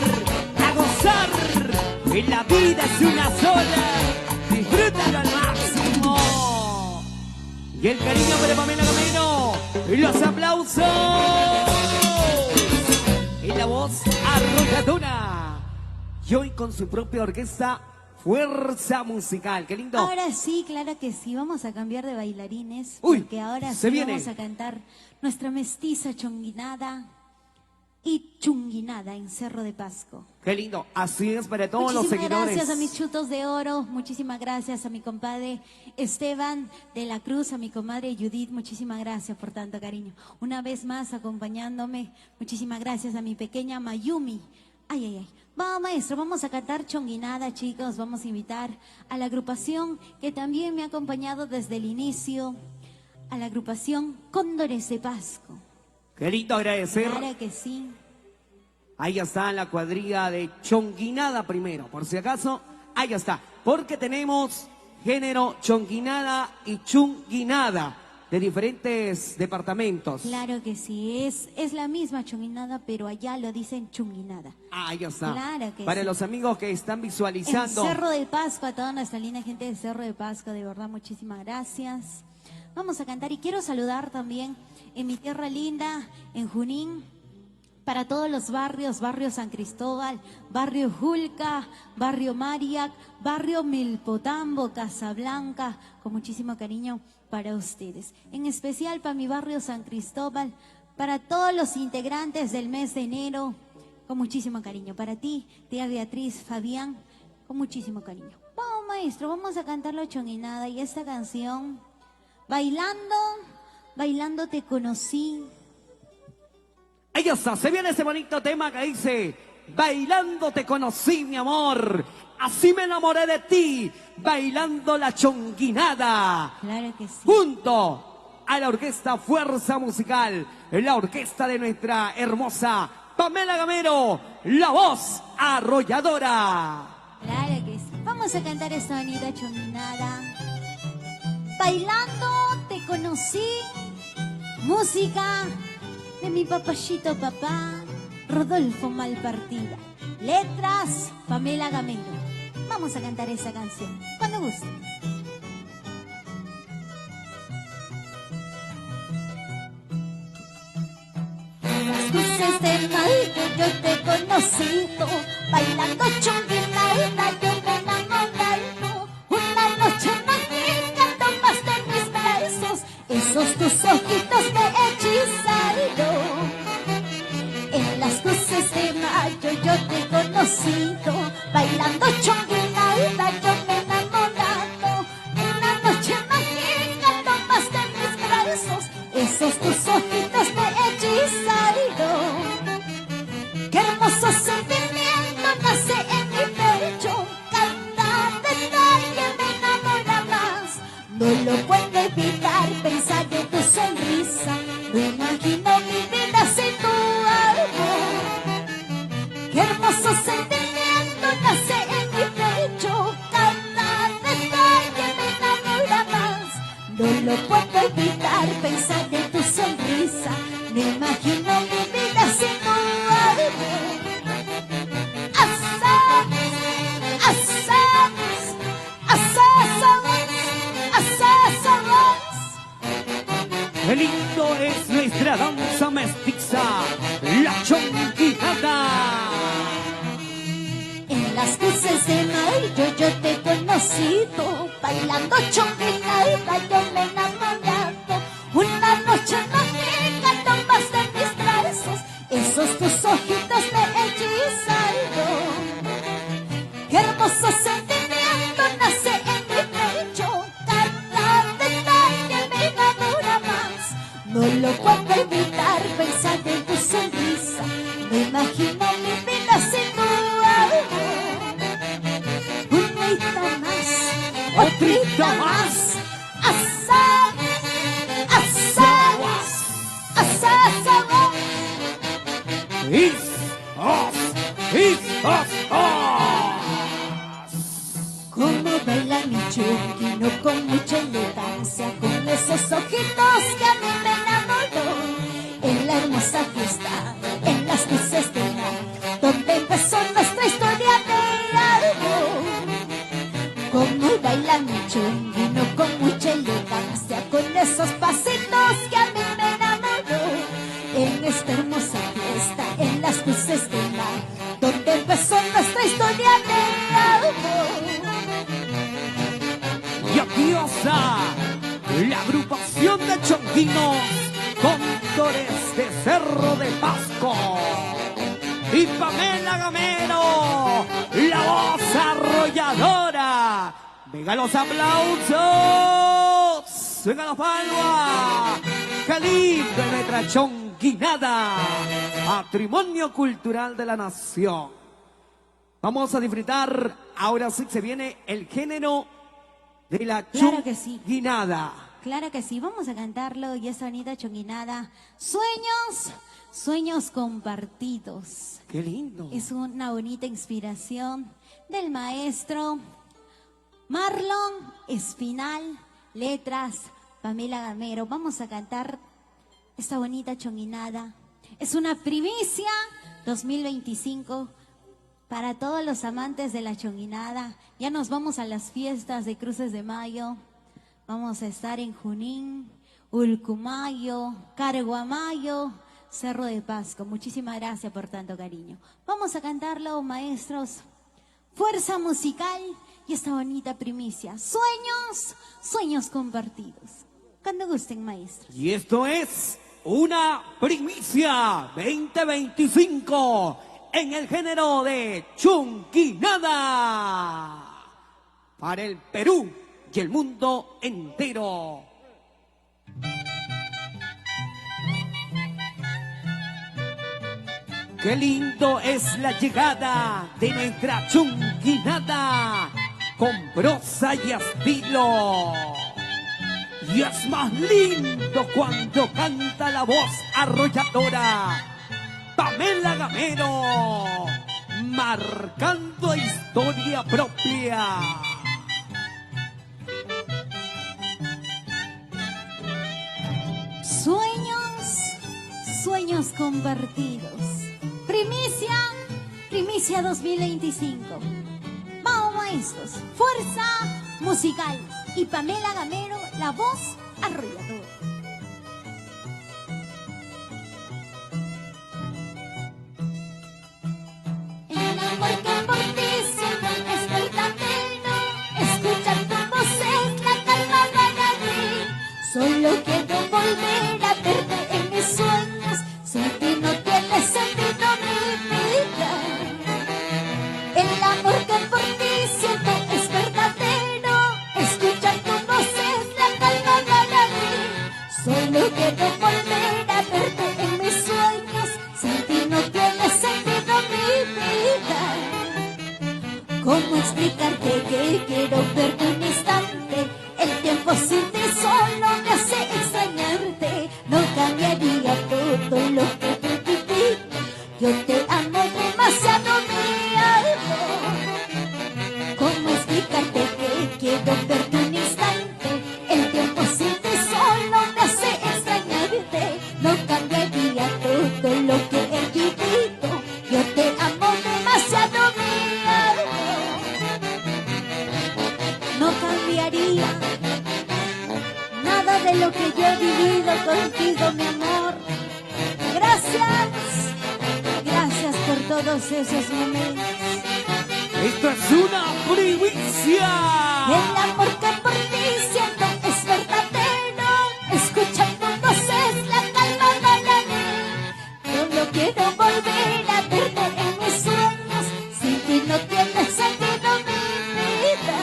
a gozar, que la vida es una sola, disfrútalo al máximo. Y el cariño para Pamela Gamero, y los aplausos, y la voz arrolladora, y hoy con su propia orquesta, Fuerza Musical. Qué lindo. Ahora sí, claro que sí, vamos a cambiar de bailarines, Uy, porque ahora se sí viene. vamos a cantar nuestra mestiza chonguinada y chunguinada en Cerro de Pasco. Qué lindo. Así es para todos los Muchísimas seguidores. gracias a mis chutos de oro, muchísimas gracias a mi compadre Esteban de la Cruz, a mi comadre Judith, muchísimas gracias por tanto cariño. Una vez más acompañándome, muchísimas gracias a mi pequeña Mayumi. Ay, ay, ay. Vamos, maestro, vamos a cantar chonguinada, chicos. Vamos a invitar a la agrupación que también me ha acompañado desde el inicio, a la agrupación Cóndores de Pasco. Qué lindo agradecer. Claro que sí. Ahí está la cuadrilla de chonguinada primero, por si acaso, ahí está. Porque tenemos género chonguinada y chunguinada. de diferentes departamentos. Claro que sí, es la misma chunguinada, pero allá lo dicen chunguinada. Ah, ya está. Claro que Para sí. los amigos que están En visualizando. Cerro de Pascua, a toda nuestra linda gente de Cerro de Pascua, de verdad, muchísimas gracias. Vamos a cantar y quiero saludar también en mi tierra linda, en Junín, para todos los barrios, barrio San Cristóbal, barrio Julca, barrio Mariac, barrio Milpotambo, Casablanca, con muchísimo cariño para ustedes. En especial para mi barrio San Cristóbal, para todos los integrantes del mes de enero, con muchísimo cariño. Para ti, tía Beatriz, Fabián, con muchísimo cariño. Vamos, maestro, vamos a cantar la chonguinada y esta canción, bailando, bailando te conocí. Ahí está, se viene ese bonito tema que dice: bailando te conocí, mi amor, así me enamoré de ti, bailando la chonguinada. Claro que sí. Junto a la orquesta Fuerza Musical, la orquesta de nuestra hermosa Pamela Gamero, la voz arrolladora. Claro que sí. Vamos a cantar esta bonita chonguinada. Bailando te conocí, música de mi papachito papá, Rodolfo Malpartida. Letras, Pamela Gamero. Vamos a cantar esa canción, cuando guste. Las luces de mayo yo te he conocido, bailando chonguinada yo me he enamorado. Una noche mágica tomaste mis besos, esos tus ojitos me hechizaron. En las luces de mayo yo te he conocido, bailando chonguinada yo me he enamorado. Una noche mágica tomaste mis besos, esos tus ojitos me hechizaron. Qué hermoso sentimiento nace en mi pecho, cada detalle me enamora más. No lo puedo evitar pensar en tu sonrisa, no imagino mi vida sin tu amor. Qué hermoso sentimiento nace en mi pecho, cada detalle me enamora más. No lo puedo evitar pensar en tu sonrisa, no imagino mi vida sin tu amor. Asamos, asamos, asamos, asamos. Qué lindo es nuestra danza mestiza, la chonguinada. En las luces de mayo yo te he conocido, bailando chonguinada yo me he enamorado. Una noche mágica tomaste mis brazos, esos tus ojitos me hechizaron. Qué hermoso sentimiento nace en mi pecho, cada detalle me enamora más. No lo puedo evitar pensar en tu sonrisa, no imagino mi vida sin tu amor. Unita más, otrita más, asamos, asamos, asamos. Is, Como baila mi chonguino con mucha elegancia, con esos ojitos que a mí me enamoró. En la hermosa fiesta, en las luces del mar, donde empezó nuestra historia de amor. Como baila mi chonguino con mucha elegancia, con esos pasitos que a mí me enamoró. En esta hermosa fiesta, en las luces del mar, donde empezó nuestra historia de amor. y adiosa, la agrupación de chonguinos, Cóndores de Cerro de Pasco. Y Pamela Gamero, la voz arrolladora. Venga los aplausos, venga la palma. ¡Qué lindo es nuestra chonguinada! Patrimonio cultural de la nación. Vamos a disfrutar, ahora sí se viene el género de la Claro que sí. chonguinada. Claro que sí, vamos a cantarlo y esa bonita chonguinada. Sueños, sueños compartidos. ¡Qué lindo! Es una bonita inspiración del maestro Marlon Espinal, letras Pamela Gamero. Vamos a cantar esta bonita chonguinada. Es una primicia 2025 para todos los amantes de la chonguinada. Ya nos vamos a las fiestas de Cruces de Mayo. Vamos a estar en Junín, Ulcumayo, Carguamayo, Cerro de Pasco. Muchísimas gracias por tanto cariño. Vamos a cantarlo, maestros. Fuerza musical y esta bonita primicia. Sueños, sueños compartidos. Cuando gusten, maestros. Y esto es una primicia 2025 en el género de chonguinada para el Perú y el mundo entero. Qué lindo es la llegada de nuestra chonguinada con prosa y estilo. Y es más lindo cuando canta la voz arrolladora Pamela Gamero, marcando historia propia. Sueños, sueños compartidos. Primicia, primicia 2025. Vamos, maestros. Fuerza musical. Y Pamela Gamero, la voz arrolladora. El amor que por ti siento es verdadero. Escuchar tu voz es la calma para mí. Solo quiero volver a verte en mis sueños. Sin ti no tiene sentido mi vida. El amor que por ti siento es verdadero. Escuchar tu voz es la calma para mí. Solo quiero volver a verte en mis sueños. Sin ti no tiene sentido mi vida. ¿Cómo explicarte que quiero verte un instante? El tiempo sin ti solo me hace extrañarte. No cambiaría todo lo que te viví. Yo te amo demasiado, mi amor. ¿Cómo explicarte que quiero verte un instante? El tiempo sin ti solo me hace extrañarte. No cambiaría todo lo que he vivido. Yo te amo demasiado, mi amor. No cambiaría nada de lo que yo he vivido contigo, mi amor. Gracias, gracias por todos esos momentos. Esto es una primicia. El amor que por ti siento es verdadero. Escuchar tu voz es la calma para mí. Solo quiero volver a verte en mis sueños. Sin ti no tiene sentido mi vida.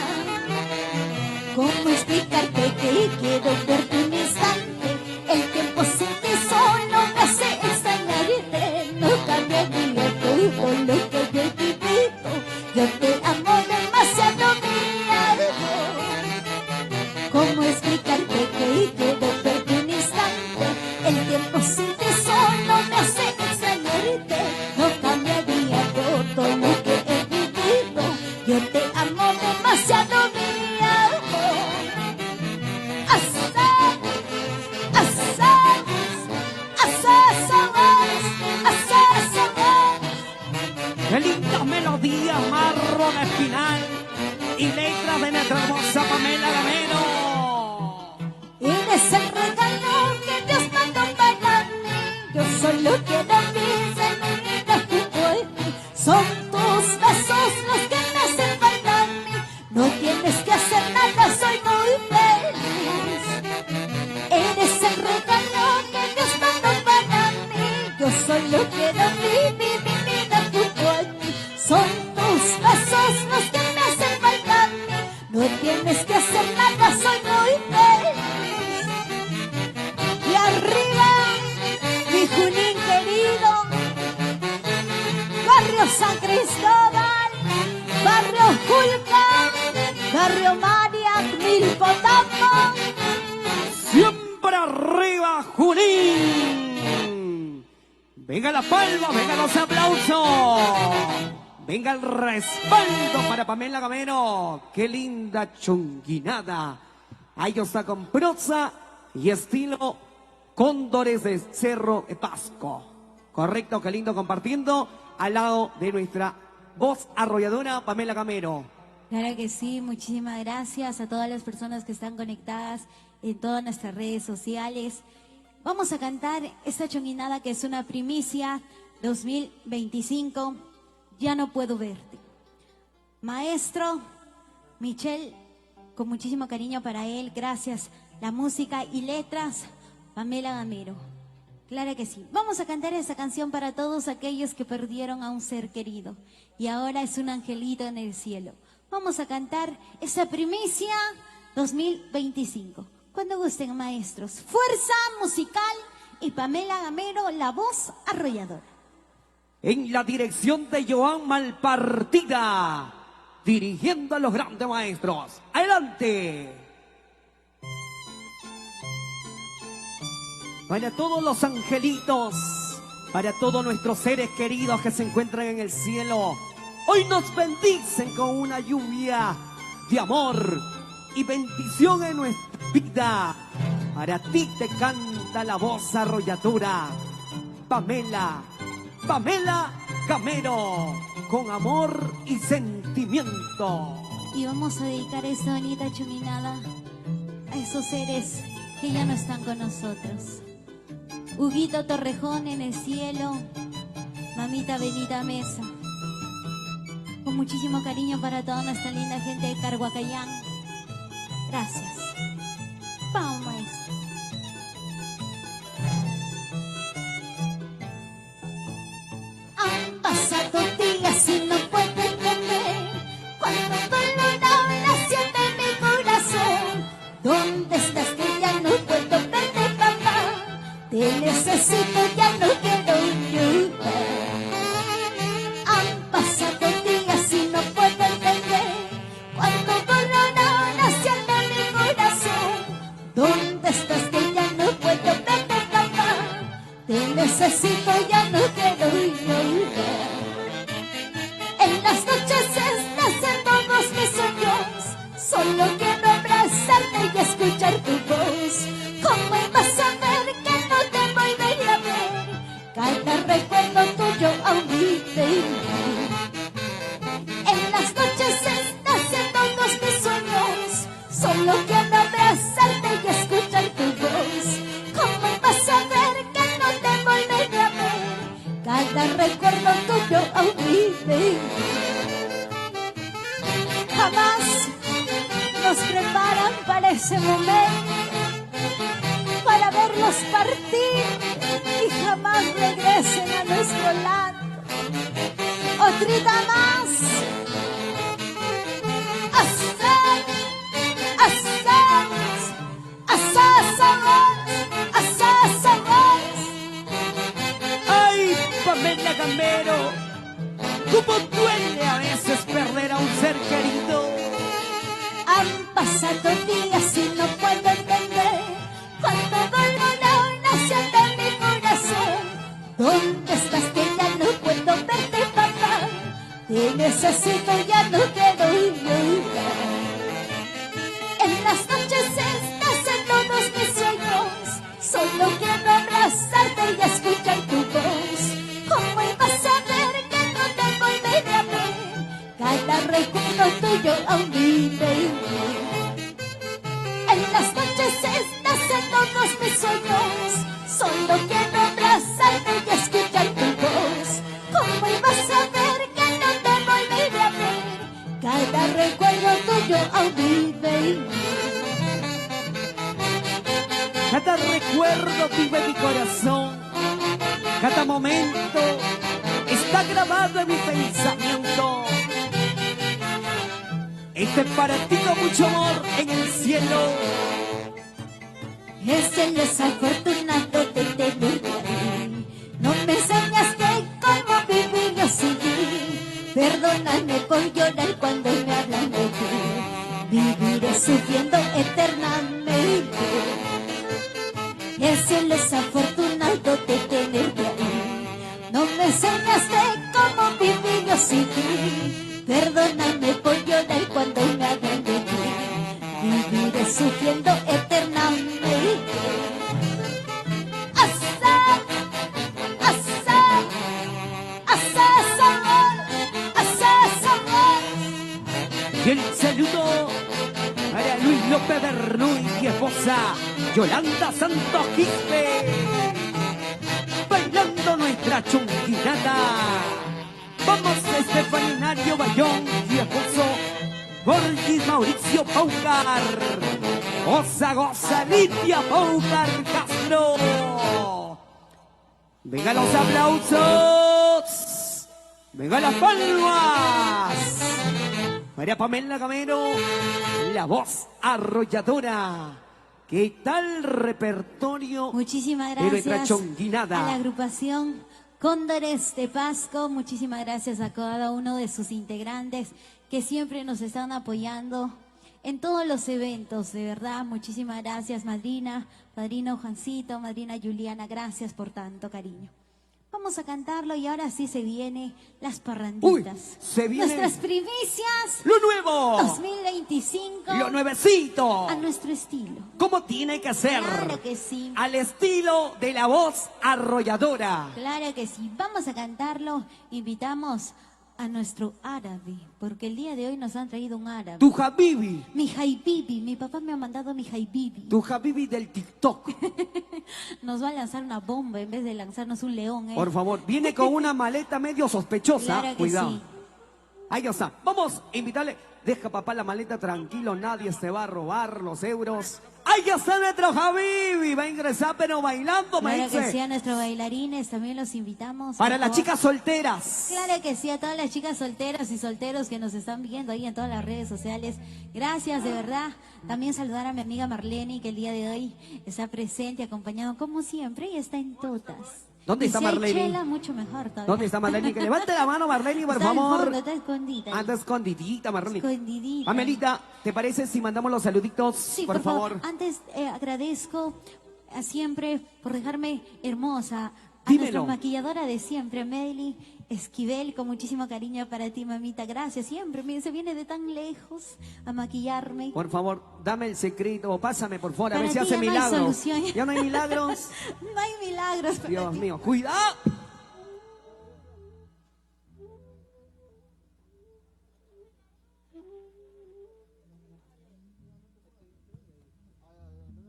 ¿Cómo explicarte que quiero verte un instante? El tiempo sin ti solo me hace extrañarte. No cambiaría todo lo que yo he vivido. Yo te amo demasiado, mi amor. ¿Cómo explicarte que quiero verte un instante? El tiempo sin ti solo me hace extrañarte. No cambiaría todo lo que he vivido. Yo te amo demasiado, mi amor. Qué lindas melodías, marrón espinal y letras de nuestra hermosa Pamela Gamero. Eres el regalo que Dios mandó para mí. Yo solo quiero vivir mi vida junto a ti. Son tus besos los que me hacen bailar. No tienes que hacer nada, soy muy feliz. Eres el regalo que Dios mandó para mí. Yo solo quiero vivir mi vida junto a ti. Son tus besos los que me hacen bailar. No tienes que hacer nada, soy muy feliz. Y arriba, mi Junín querido, barrio San Cristóbal, barrio Julca, barrio Mariac, Milpotambo. Siempre arriba, Junín. Venga la palma, venga los aplausos. Venga el respaldo para Pamela Gamero. Qué linda chonguinada. Ahí está con prosa y estilo Cóndores de Cerro de Pasco. Correcto, qué lindo compartiendo al lado de nuestra voz arrolladora Pamela Gamero. Claro que sí, muchísimas gracias a todas las personas que están conectadas en todas nuestras redes sociales. Vamos a cantar esta chonguinada que es una primicia 2025, Ya no puedo verte. Maestro Michel, con muchísimo cariño para él, gracias. La música y letras, Pamela Gamero. Claro que sí. Vamos a cantar esta canción para todos aquellos que perdieron a un ser querido y ahora es un angelito en el cielo. Vamos a cantar esa primicia 2025. Cuando gusten, maestros. Fuerza musical y Pamela Gamero, la voz arrolladora. En la dirección de Joan Malpartida, dirigiendo a los grandes maestros. ¡Adelante! Para todos los angelitos, para todos nuestros seres queridos que se encuentran en el cielo, hoy nos bendicen con una lluvia de amor y bendición en nuestra vida. Para ti te canta la voz arrolladora, Pamela Gamero, con amor y sentimiento. Y vamos a dedicar esta bonita chuminada a esos seres que ya no están con nosotros. Huguito Torrejón en el cielo, mamita Benita Mesa. Con muchísimo cariño para toda nuestra linda gente de Carhuacayán. Gracias. Vamos, maestros. Han pasado días y no puedo entender cuando dolor nació de mi corazón. ¿Dónde estás que ya no puedo verte, papá? Te necesito, ya no quiero llorar. Han pasado días y no puedo entender cuando dolor nació de mi corazón. ¿Dónde estás que ya no puedo verte, papá? Te necesito, ya no quiero llorar. En las noches estás en todos mis sueños. Solo quiero abrazarte y escuchar tu voz. ¿Cómo vas a ver que no te volveré a ver? Cada recuerdo tuyo aún vive en mí. En las noches estás en todos mis sueños. Solo quiero abrazarte y escuchar tu voz. ¿Cómo vas a ver que no te volveré a ver? Cada recuerdo tuyo aún vive en mí. Jamás nos preparan para ese momento, para verlos partir y jamás regresen a nuestro lado. Otrita más. ¡Ay, Pamela Gamero! ¿Cómo duele a veces perder a un ser querido? Han pasado días y no puedo entender cuánto dolor nació de mi corazón. ¿Dónde estás que ya no puedo verte, papá? Te necesito, ya no quiero llorar. En las noches estás en todos mis sueños. Solo quiero abrazarte y escuchar tu voz. ¿Cómo ibas a ver que no te volveré a ver? Cada recuerdo tuyo aún vive en mí. En las noches estás en todos mis sueños. Solo quiero abrazarte y escuchar tu voz. ¿Cómo ibas a ver que no te volveré a ver? Cada recuerdo tuyo aún vive en mí. Cada recuerdo vive mi corazón. Cada momento está grabado en mi pensamiento. Este es para ti con mucho amor en el cielo. Es el desafortunado de tenerte ahí. No me enseñaste cómo vivir yo sin ti. Perdóname por llorar cuando me hablan de ti. Viviré sufriendo eternamente. Es el desafortunado de tenerte ahí. No me enseñaste cómo vivir yo sin ti. Perdóname por llorar cuando me hablan de ti. Viviré sufriendo eternamente. Orquesa Yolanda Santos Quispe, bailando nuestra chunquinata. Vamos Estefaninario Bayón y esposo Gorgis Mauricio Paucar. Goza, goza, Lidia Paucar Castro. Venga los aplausos. Venga las palmas. María Pamela Gamero, la voz arrolladora. ¿Qué tal repertorio? Muchísimas de nuestra gracias chonguinada? a la agrupación Cóndores de Pasco. Muchísimas gracias a cada uno de sus integrantes que siempre nos están apoyando en todos los eventos, de verdad. Muchísimas gracias, madrina, padrino Juancito, madrina Juliana, gracias por tanto cariño. Vamos a cantarlo y ahora sí se viene las parranditas. Uy, se viene nuestras primicias lo nuevo, 2025 lo nuevecito, a nuestro estilo. ¿cómo tiene que ser? Claro que sí. Al estilo de la voz arrolladora. Claro que sí. Vamos a cantarlo. Invitamos a nuestro árabe, porque el día de hoy nos han traído un árabe. Tu Habibi. Mi Haibibi, mi papá me ha mandado mi Haibibi. Tu Habibi del TikTok. Nos va a lanzar una bomba en vez de lanzarnos un león, ¿eh? Por favor, viene con una maleta medio sospechosa. Claro que Cuidado. sí. Ahí está. Vamos a invitarle. Deja papá la maleta tranquilo, nadie se va a robar los euros. Ahí está nuestro Habibi. Va a ingresar pero bailando, me Claro que dice. sí, a nuestros bailarines también los invitamos. Para por las favor. chicas solteras. Claro que sí, a todas las chicas solteras y solteros que nos están viendo ahí en todas las redes sociales. Gracias, de verdad. También saludar a mi amiga Marlene, que el día de hoy está presente, acompañado como siempre, y está en todas. ¿Dónde Y está si hay Marlene? chela, mucho mejor todavía. ¿Dónde está Marlene? Que levante la mano, Marlene, por Está al favor. fondo, está escondida. Anda escondidita, Marlene. Escondidita. Amelita, ¿te parece si mandamos los saluditos? Sí, por favor. Antes agradezco a siempre por dejarme hermosa. A Dímelo. nuestra maquilladora de siempre, Medley Esquivel, con muchísimo cariño para ti, mamita. Gracias, siempre. Se viene de tan lejos a maquillarme. Por favor, dame el secreto, pásame por favor, a Para ver si ti hace ya no hay milagros. solución. ¿Ya no hay milagros? No hay milagros para Dios ti. mío, cuidado.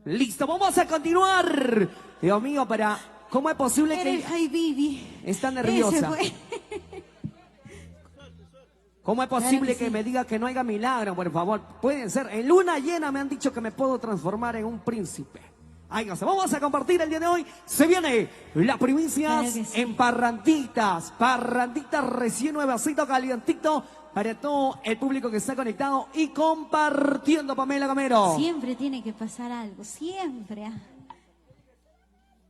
Listo, vamos a continuar. Dios mío, ¿cómo es posible Era el que Bibi. está nerviosa? Ese fue. ¿Cómo es posible Claro que que sí. me diga que no haya milagro, por favor? Pueden ser. En luna llena me han dicho que me puedo transformar en un príncipe. Ahí no sé. Vamos a compartir el día de hoy. Se viene las primicias Claro que sí. en parranditas. Parranditas recién nuevecito, calientito, para todo el público que está conectado y compartiendo, Pamela Gamero. Siempre tiene que pasar algo, siempre.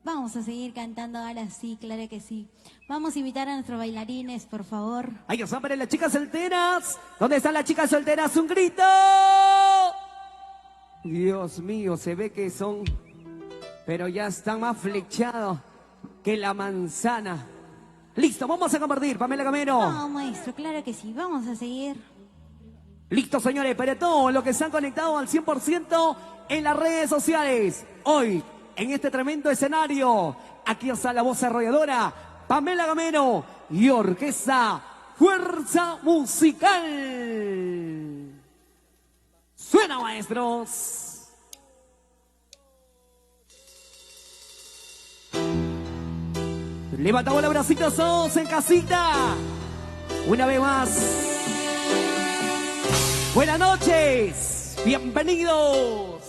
Vamos a seguir cantando ahora sí, claro que sí. Vamos a invitar a nuestros bailarines, por favor. Ahí está para las chicas solteras. ¿Dónde están las chicas solteras? ¡Un grito! Dios mío, se ve que son... Pero ya están más flechados que la manzana. Listo, vamos a compartir, Pamela Gamero. No, maestro, claro que sí. Vamos a seguir. Listo, señores, para todos los que se han conectado al 100% en las redes sociales. Hoy, en este tremendo escenario, aquí está la voz arrolladora, Pamela Gamero y Orquesta Fuerza Musical. Suena, maestros. Levantamos los bracitos todos en casita. Una vez más. Buenas noches. Bienvenidos.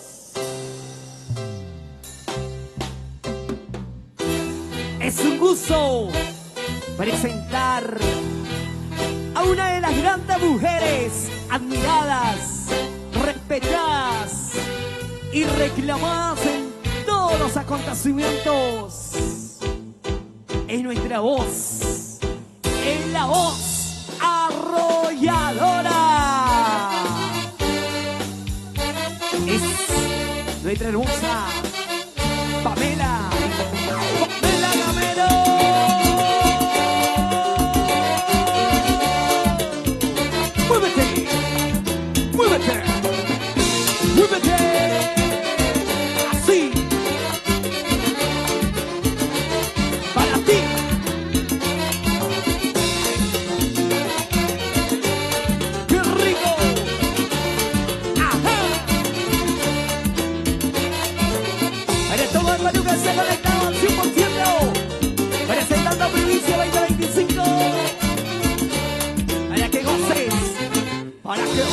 Es un gusto presentar a una de las grandes mujeres admiradas, respetadas y reclamadas en todos los acontecimientos. Es nuestra voz, es la voz arrolladora. Es nuestra hermosa Pamela Gamero. ¡Muévete! ¡Muévete! ¡Muévete! Así. Para ti. ¡Qué rico! ¡Ajá!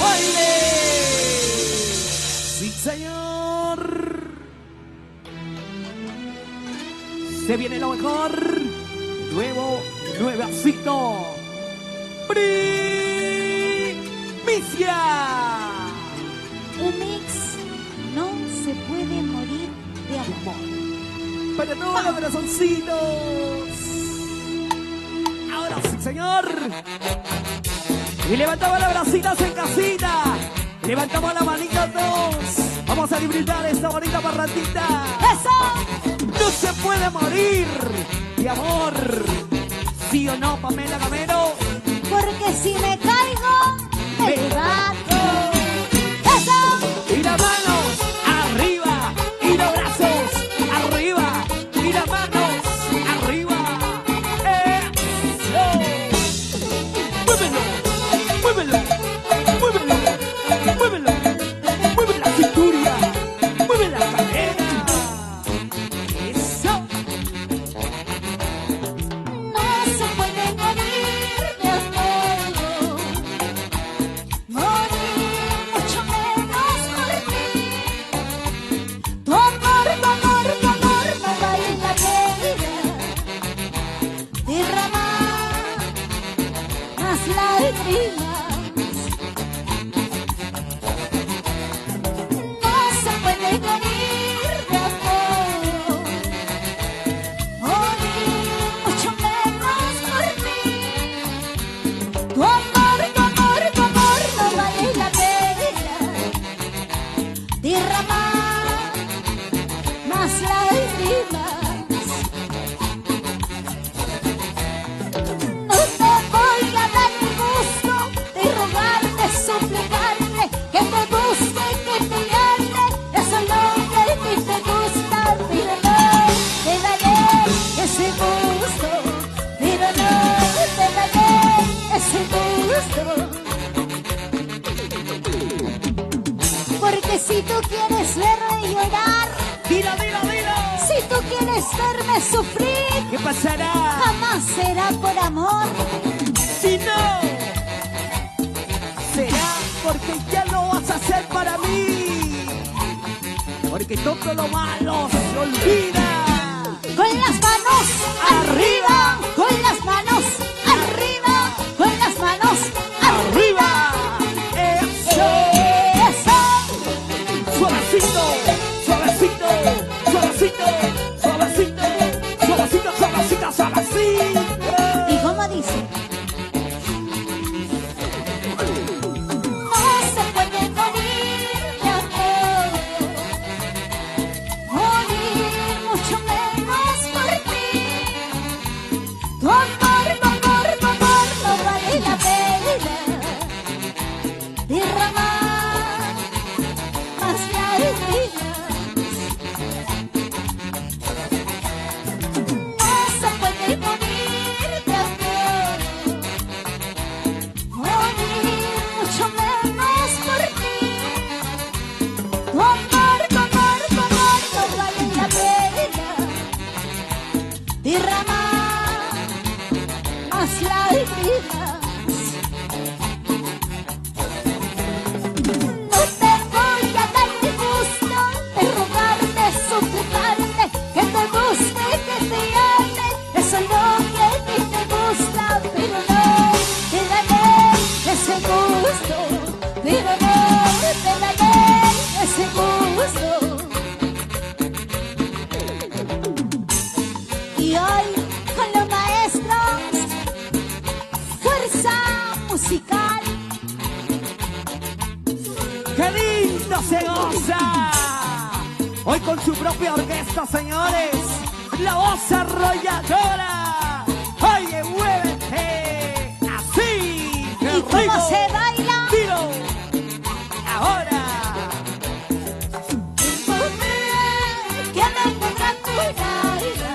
baile. Sí, señor. Se viene lo mejor. Nuevecito. Primicia. Un mix no se puede morir de amor. Para todos los corazoncitos. Ahora sí, señor. Y levantamos las bracitas en casita. Levantamos la manita todos. Vamos a disfrutar esta bonita parrandita. ¡Eso! No se puede morir de amor. ¿Sí o no, Pamela Camero? Porque si me caigo, me levanto. ¡Eso! Y las manos arriba. Y los brazos arriba. Y las manos arriba. ¡Eso! ¡Muévelo! ¡Muévelo! ¡Muévelo! ¡Muévelo! ¡Mueve la cintura! ¡Mueve la cadera! ¡Eso! No se puede morir de amor. Morir mucho menos por ti. Tu amor no vale la pena. Derramar más lágrimas. No se puede morir de amor. Morir mucho menos por ti. Tu amor no vale la pena. Derramar más lágrimas. No te voy a dar el gusto de rogarte, suplicarte que te guste, que te llame. Eso es lo que a ti te gusta, pero no te daré ese gusto. Pero no te daré ese gusto. Porque si tú quieres verme llorar, ¡Dilo, dilo, dilo! si tú quieres verme sufrir, ¿Qué pasará? jamás será por amor. Si no, será porque ya lo vas a hacer para mí. Porque todo lo malo se olvida. Con las manos arriba, con las manos arriba, con las manos arriba. ¡Eso! Eso. Suavecito, suavecito, suavecito, suavecito, suavecito, suavecito, suavecito. ¿Y cómo dice? No se puede morir de amor. Morir mucho menos por ti. Tu amor no vale la pena. Derramar más lágrimas. No se puede morir de amor. Morir mucho menos por ti. Tu amor no vale la pena. Derramar más lágrimas. No te voy a dar el gusto de rogarte, suplicarte que te guste, que te ame. Eso es lo que a ti te gusta, pero no te daré ese gusto. Pero no te daré ese gusto. Y hoy con los maestros, fuerza musical. ¡Qué lindo se goza! Hoy con su propia orquesta, señores. La voz arrolladora. Oye, muévete. Así. ¡Qué ¿Y cómo rico! se baila? Tiro. Ahora. Que me encuentra tu alma.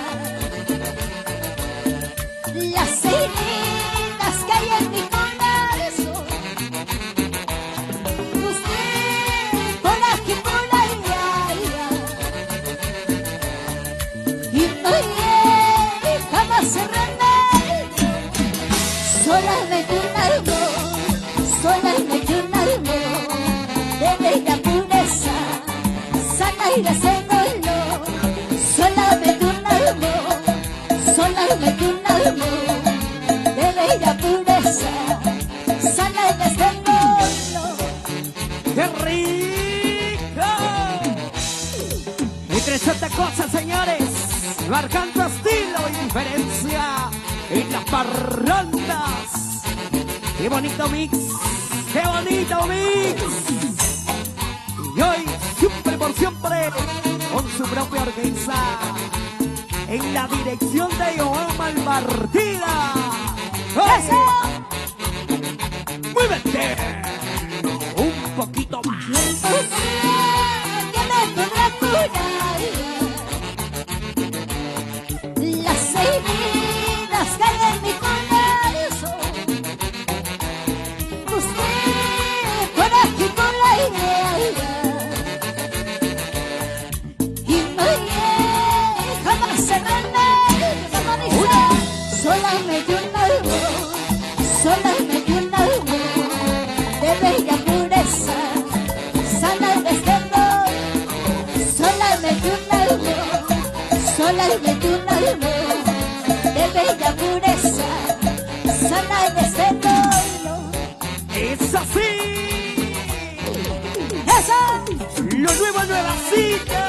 Las heridas que hay en mi corazón. Usted por aquí, por allá. Y no hay jamás se remedio. Solamente un algo. Solamente un algo. ese dolor. Solamente un amor, solamente un amor de bella pureza, sana de este dolor. ¡Qué rico! Entre tantas cosas, señores, marcando estilo y diferencia en las parrandas. ¡Qué bonito mix! ¡Qué bonito mix! Y hoy, siempre por siempre, con su propia orquesta, en la dirección de Joan Malpartida. ¡Eso! ¡Muévete! Un poquito más. Que me podrá curar las heridas que hay en mi corazón. Usted por aquí con la idea y no hay jamás se rende. Como dice, solamente un amor, solamente un amor de bella pureza, sana de este amor. Solamente un amor, solamente un amor de bella pureza, sana de este dolor. ¡Es así! Eso, ¡Lo nuevo nuevacito!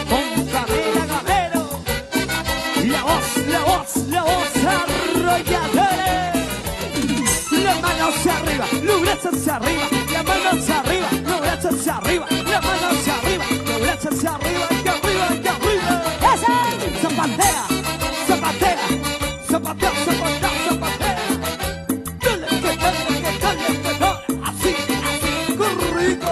Con Pamela Gamero. La voz arrolladora. Las manos arriba, los brazos arriba, las manos arriba, los brazos arriba, las manos arriba, los brazos arriba, y arriba, y arriba. eso, Zapatea, zapatea, zapatea, zapatea, zapatea. Dale, que dale, que dale, que dale. Así, así, qué rico.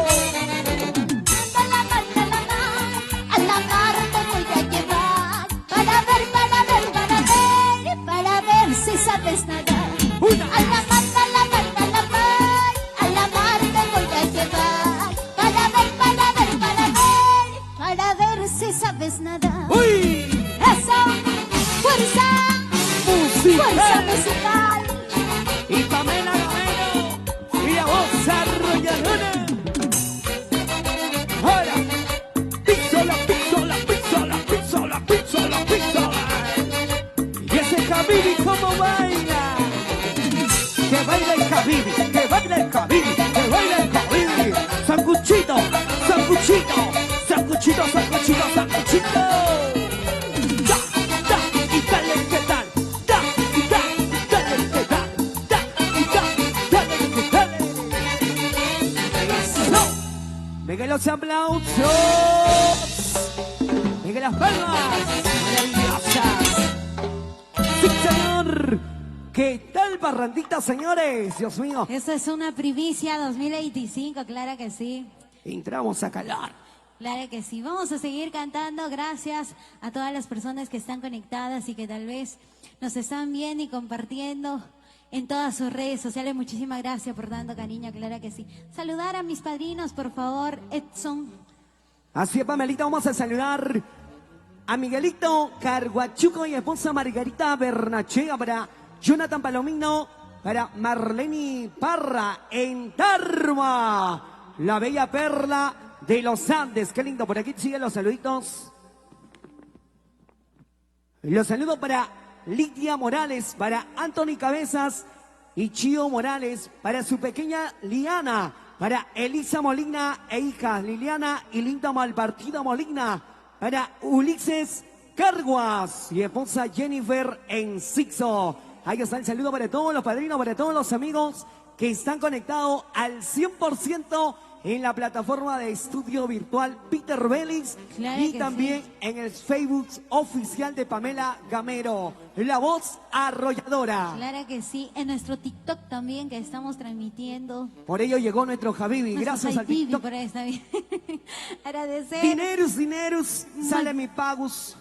a la mar te voy a llevar para ver, para ver, para ver, para ver si sabes nadar. Una, A la mar, a la mar, a la mar, a la mar te voy a llevar para ver, para ver, para ver si sabes nadar. uy, Eso, fuerza, fuerza musical. musical. Y Pamela Gamero y la voz arrolladora. Ahora, pízola, pízola, pízola, pízola, pízola, pízola. Y ese Habibi como baila. Que baila el Habibi, que baila el Habibi, que baila el Habibi. Sanguchito, sanguchito, sanguchito, sanguchito, sanguchito. Da, da, y dale, ¿qué tal? Da, y da, dale, ¿qué tal? Da, y da, dale, ¿qué tal? Eso. Venga los aplausos. Venga las palmas. Maravillosas. Sí, señor. ¿Qué tal, parrandita, señores? Dios mío. Esto es una primicia 2025, claro que sí. Entramos a calar. Claro que sí. Vamos a seguir cantando. Gracias a todas las personas que están conectadas y que tal vez nos están viendo y compartiendo en todas sus redes sociales. Muchísimas gracias por tanto cariño, claro que sí. Saludar a mis padrinos, por favor. Edson. Así es, Pamelita, vamos a saludar a Miguelito Carguachuco y esposa Margarita Bernachea, para Jonathan Palomino, para Marlene Parra en Tarma, la bella perla de los Andes. Qué lindo, por aquí siguen los saluditos. Los saludos para Lidia Morales, para Anthony Cabezas y Chío Morales, para su pequeña Liana, para Elisa Molina e hijas Liliana y Linda Malpartida Molina, para Ulises Carguas y esposa Jennifer en Sixo. Ahí está el saludo para todos los padrinos, para todos los amigos que están conectados al 100% en la plataforma de estudio virtual Peter Vélez, Claro y que también sí. en el Facebook oficial de Pamela Gamero, la voz arrolladora. Claro que sí. En nuestro TikTok también que estamos transmitiendo. Por ello llegó nuestro Habibi, Nuestro gracias al Habibi, TikTok. por ahí está bien. Agradecer. Dineros, sale mi pagus.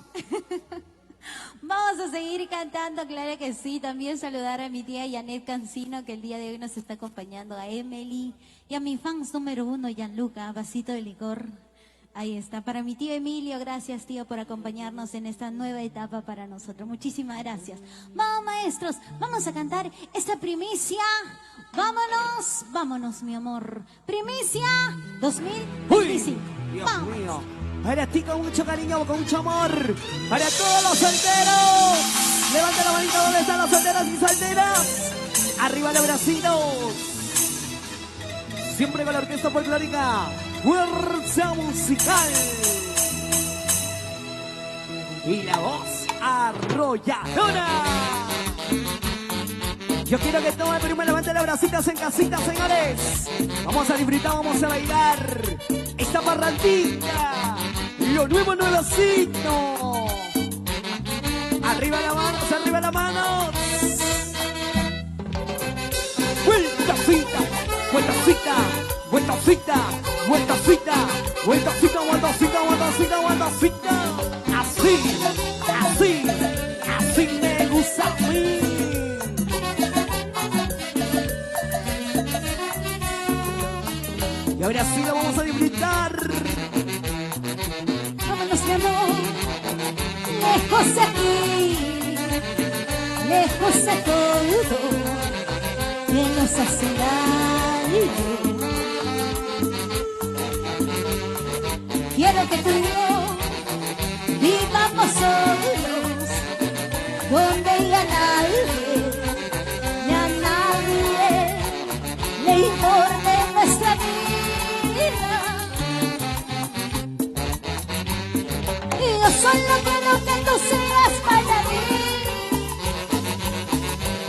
Vamos a seguir cantando, claro que sí. También saludar a mi tía Janet Cancino, que el día de hoy nos está acompañando, a Emily y a mi fans número 1, Gianluca, vasito de licor. Ahí está. Para mi tío Emilio, gracias tío por acompañarnos en esta nueva etapa para nosotros. Muchísimas gracias. Vamos maestros, vamos a cantar esta primicia. Vámonos, vámonos mi amor. Primicia 2025. Dios mío. Para ti con mucho cariño, con mucho amor. Para todos los solteros. Levanta la manita, ¿dónde están los solteros y solteras? Arriba los bracitos. Siempre con la orquesta folclórica. Fuerza musical. Y la voz arrolladora. Yo quiero que todo el Perú me levante los bracitos en casita, señores. Vamos a disfrutar, vamos a bailar esta parrandita. Lo nuevo nuevecito. Arriba las manos, arriba las manos. Vueltacita, vueltacita, vueltacita, vueltacita, vueltacita, vueltacita, vueltacita, vueltacita. Así, así, así me gusta a mí. Y ahora sí lo vamos a disfrutar. Vámonos, mi amor, lejos de aquí, lejos de todo que nos hace daño. Quiero que tú y yo vivamos solos, donde ya nadie, ya nadie le importe nuestra vida. Y yo solo quiero que tú seas para mí.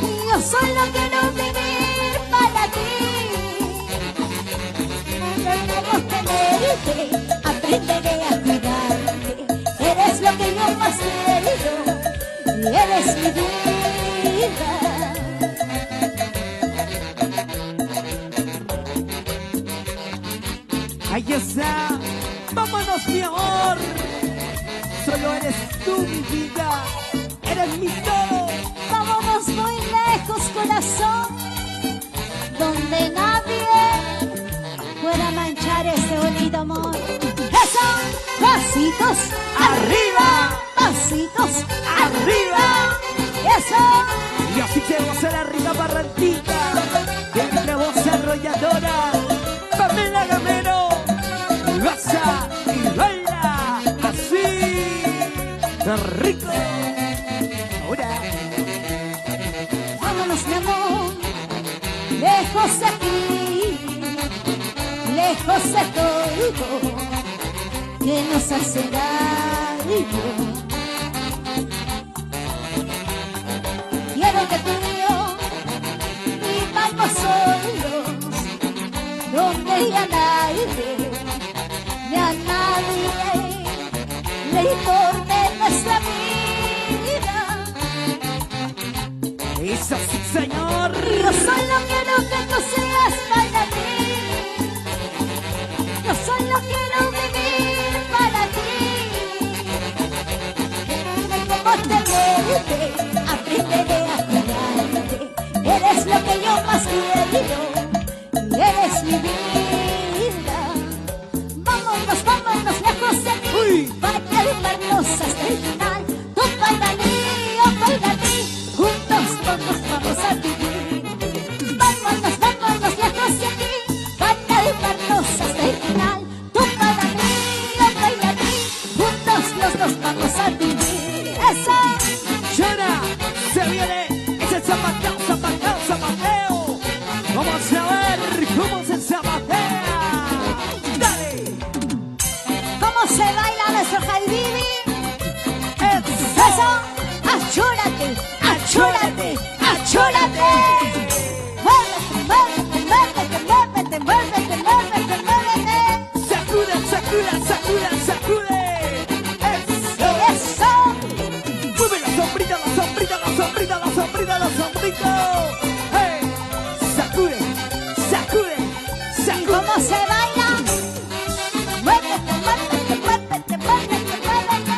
Y yo solo quiero vivir para ti. Debemos tenerte, aprenderé a cuidarte. Eres lo que yo más quiero y eres mi vida. Ahí está. Vámonos, mi amor. Solo eres tú, mi vida. Eres mi todo. Vámonos muy lejos, corazón, donde nadie pueda manchar este bonito amor. ¡Eso! ¡Pasitos arriba! ¡Pasitos arriba! ¡Eso! Y así que vamos a la rica parrandita. Entre voz arrolladora. Pamela Gamero. Goza y baila así. ¡Qué rico! Ahora. Vámonos, mi amor, lejos de aquí, lejos de todo que nos hace daño. Quiero que tú y yo vivamos solos, donde ya nadie, ya nadie le importe nuestra vida. Eso sí, señor. Yo solo quiero que tú seas para mí. Yo solo quiero vivir para ti. Como tenerte, aprenderé a cuidarte. Eres lo que yo más quiero y eres mi vida. Vámonos, vámonos lejos de aquí. Uy. Para llevarnos hasta el final. Tú para mí, yo para ti. Juntos todos vamos a vivir. Vámonos, vámonos lejos de aquí. Para llevarnos hasta el final. Tú para mí, yo para ti. Juntos los dos vamos a vivir. ¡Eso! Llora, se viene ese zapateo, zapateo, zapateo. Vamos a ver cómo se zapatea. Dale. ¿Cómo se baila nuestro Jaibibi? ¡Eso! ¡Achúrate! ¡Achúrate! ¡Achúrate! ¡Muévete, muévete, muévete, muévete, muévete, muévete! Sacude, sacude, sacude, sacude. ¡Eso! Mueve la sombrita, la sombrita, la sombrita, la sombrita, la sombrita. Hey. Sacude, sacude, ¿Y sacude. cómo se baila? ¡Muévete, muévete, muévete, muévete, muévete!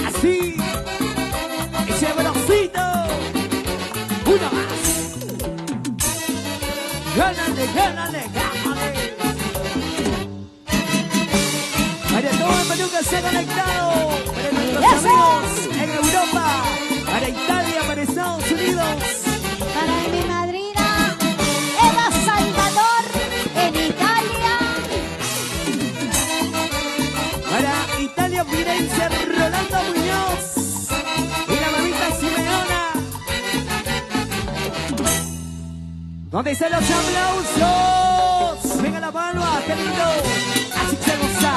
Así. Ese bracito. Uno más. Gánale, gánale, gánale. Para todo el Perú que se ha conectado. Para nuestros ¡Eso! amigos en Europa. Para Italia, para Estados Unidos. Para mi madrina Eva Salvador en Italia. para Rolando Muñoz y la mamita Simeona. ¿Dónde están los aplausos? Venga la palma, qué lindo. Así se goza,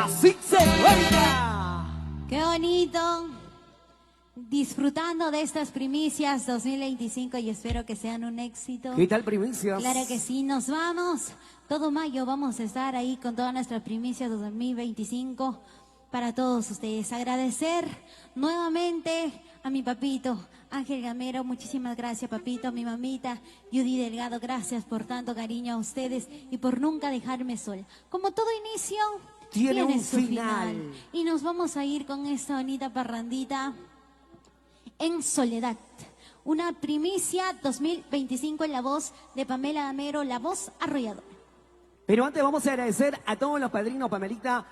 así se baila. Qué bonito. Disfrutando de estas primicias 2025 y espero que sean un éxito. ¿Qué tal primicias? Claro que sí, nos vamos. Todo mayo vamos a estar ahí con todas nuestras primicias de 2025 para todos ustedes. Agradecer nuevamente a mi papito, Ángel Gamero. Muchísimas gracias, papito. A mi mamita, Judy Delgado. Gracias por tanto cariño a ustedes y por nunca dejarme sola. Como todo inicio, tiene un su final. Y nos vamos a ir con esta bonita parrandita en soledad. Una primicia 2025 en la voz de Pamela Gamero, la voz arrolladora. Pero antes vamos a agradecer a todos los padrinos, Pamelita.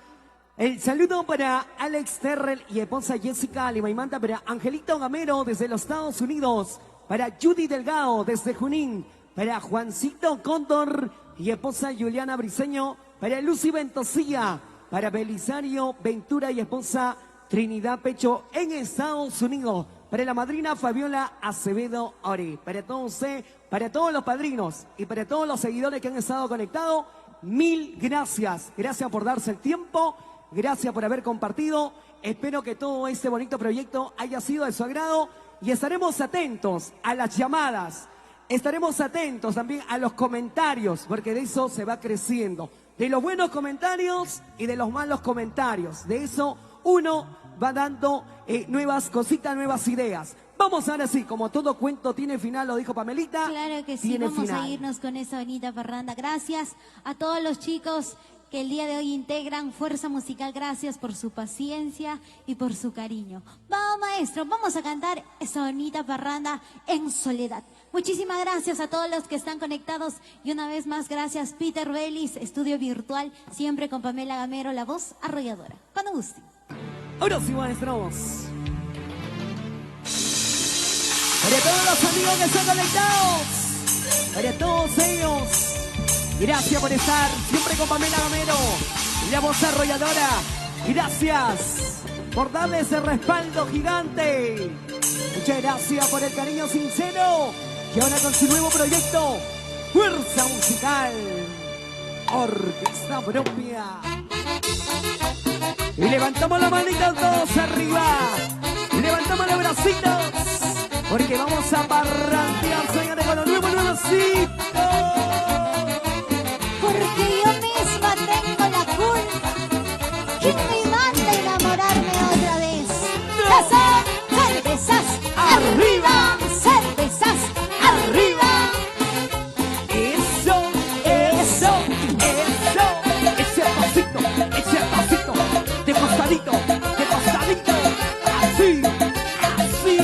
El saludo para Alex Terrell y esposa Jessica Limaimanta, para Angelito Gamero desde los Estados Unidos, para Judy Delgado desde Junín, para Juancito Cóndor y esposa Juliana Briceño, para Lucy Ventosilla, para Belisario Ventura y esposa Trinidad Pecho en Estados Unidos, para la madrina Fabiola Acevedo Ore, para todos ustedes, para todos los padrinos y para todos los seguidores que han estado conectados, mil gracias. Gracias por darse el tiempo, gracias por haber compartido. Espero que todo este bonito proyecto haya sido de su agrado y estaremos atentos a las llamadas. Estaremos atentos también a los comentarios, porque de eso se va creciendo. De los buenos comentarios y de los malos comentarios. De eso uno va dando nuevas cositas, nuevas ideas. Vamos ahora sí, como todo cuento tiene final, lo dijo Pamelita. Claro que sí, tiene vamos final. a irnos con esa bonita parranda. Gracias a todos los chicos que el día de hoy integran Fuerza Musical. Gracias por su paciencia y por su cariño. Vamos, maestro, vamos a cantar esa bonita parranda en soledad. Muchísimas gracias a todos los que están conectados y una vez más gracias Peter Bellis, Estudio Virtual, siempre con Pamela Gamero, la voz arrolladora. Cuando guste. Ahora sí, maestros. Para todos los amigos que están conectados, para todos ellos, gracias por estar siempre con Pamela Gamero, la voz arrolladora. Gracias por darle ese respaldo gigante. Muchas gracias por el cariño sincero. Y ahora con su nuevo proyecto, Fuerza Musical, orquesta propia. Y levantamos la manita todos arriba. Levantamos los bracitos. Porque vamos a parrandear, señores, con los nuevos citos. Porque yo misma tengo la culpa. ¿Quién me manda a enamorarme otra vez? Cervezas arriba, cervezas arriba. Eso, eso, eso. Ese pasito, de costadito, así, así.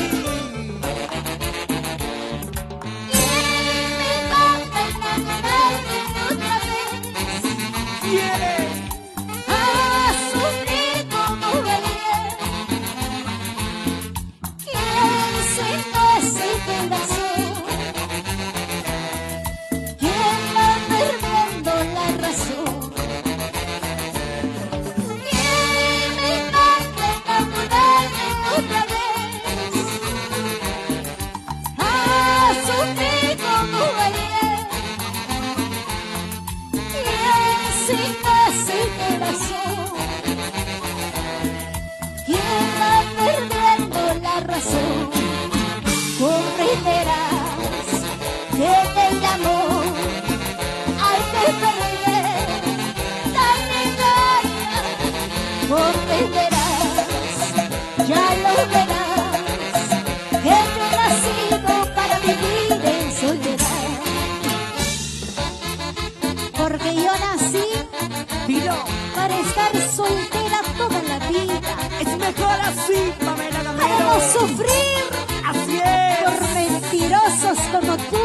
Sufrir así es. por mentirosos como tú.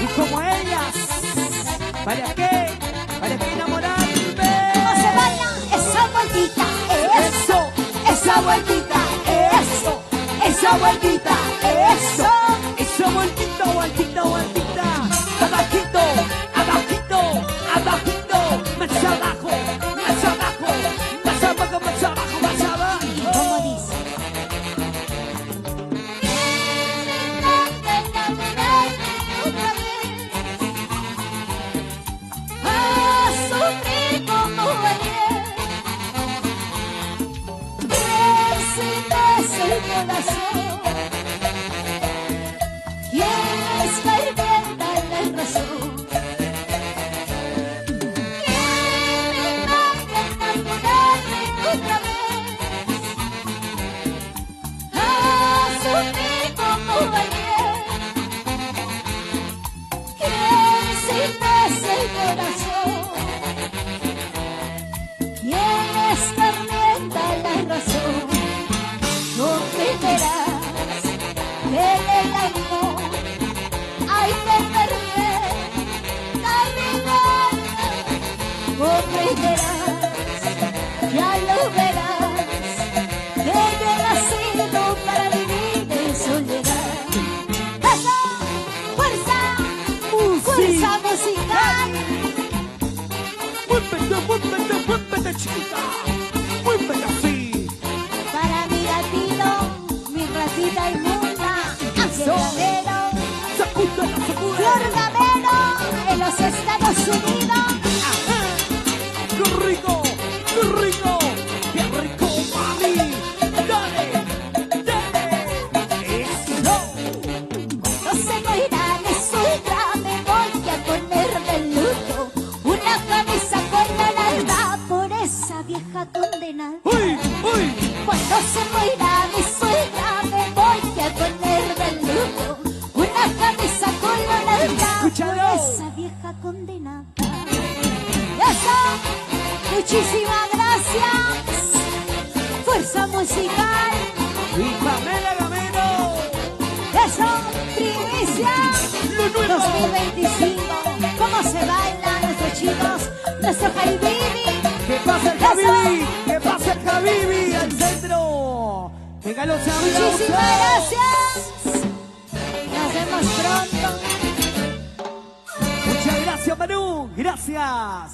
Y como ellas. ¿Para qué? ¿Para qué enamorarme? ¿Cómo se baila esa vueltita? Eso, esa vueltita. Eso, esa vueltita. Eso, esa vueltita, vueltita, vueltita. Abajito, abajito, abajito. Más abajo, más abajo, más abajo, más abajo, más abajo. corazón. ¿Quién escarmienta la razón? Otra vez asumí como ayer que sin ese corazón y escarmienta la razón. Comprenderás que en el amor hay que perder la vida. Comprenderás, ya lo verás, que yo he nacido para vivir en soledad. ¡Eso! ¡Fuerza! ¡Fuerza musical! Muévete, chiquita. Muévete así. Para mi gatito, mi ratita inmunda, Gamero, Sacúdela, sacúdela. Flor Gamero, en los Estados Unidos. ¡Qué rico! ¡Qué rico! ¡Qué rico, mami! ¡Dale! ¡Dale! ¡Eso! No se me irá de suya, me voy a poner de luto una camisa con la larga por esa vieja condenada. ¡Uy! ¡Uy! Cuando se muera mi suegra me voy a poner de luto una camisa con la larga Escúchalo. por esa vieja condenada. ¡Eso! Muchísimas gracias. Fuerza musical. ¡Y Pamela Gamero! ¡Eso! Primicia. ¡Lo nuevo! 2025. ¿Cómo se baila nuestros chicos? Nuestro Habibi. ¡Que pase el Habibi! ¡Que pase el Habibi al centro! ¡Venga los aplausos! Muchísimas gracias. Nos vemos pronto. Muchas gracias, Manu. Gracias.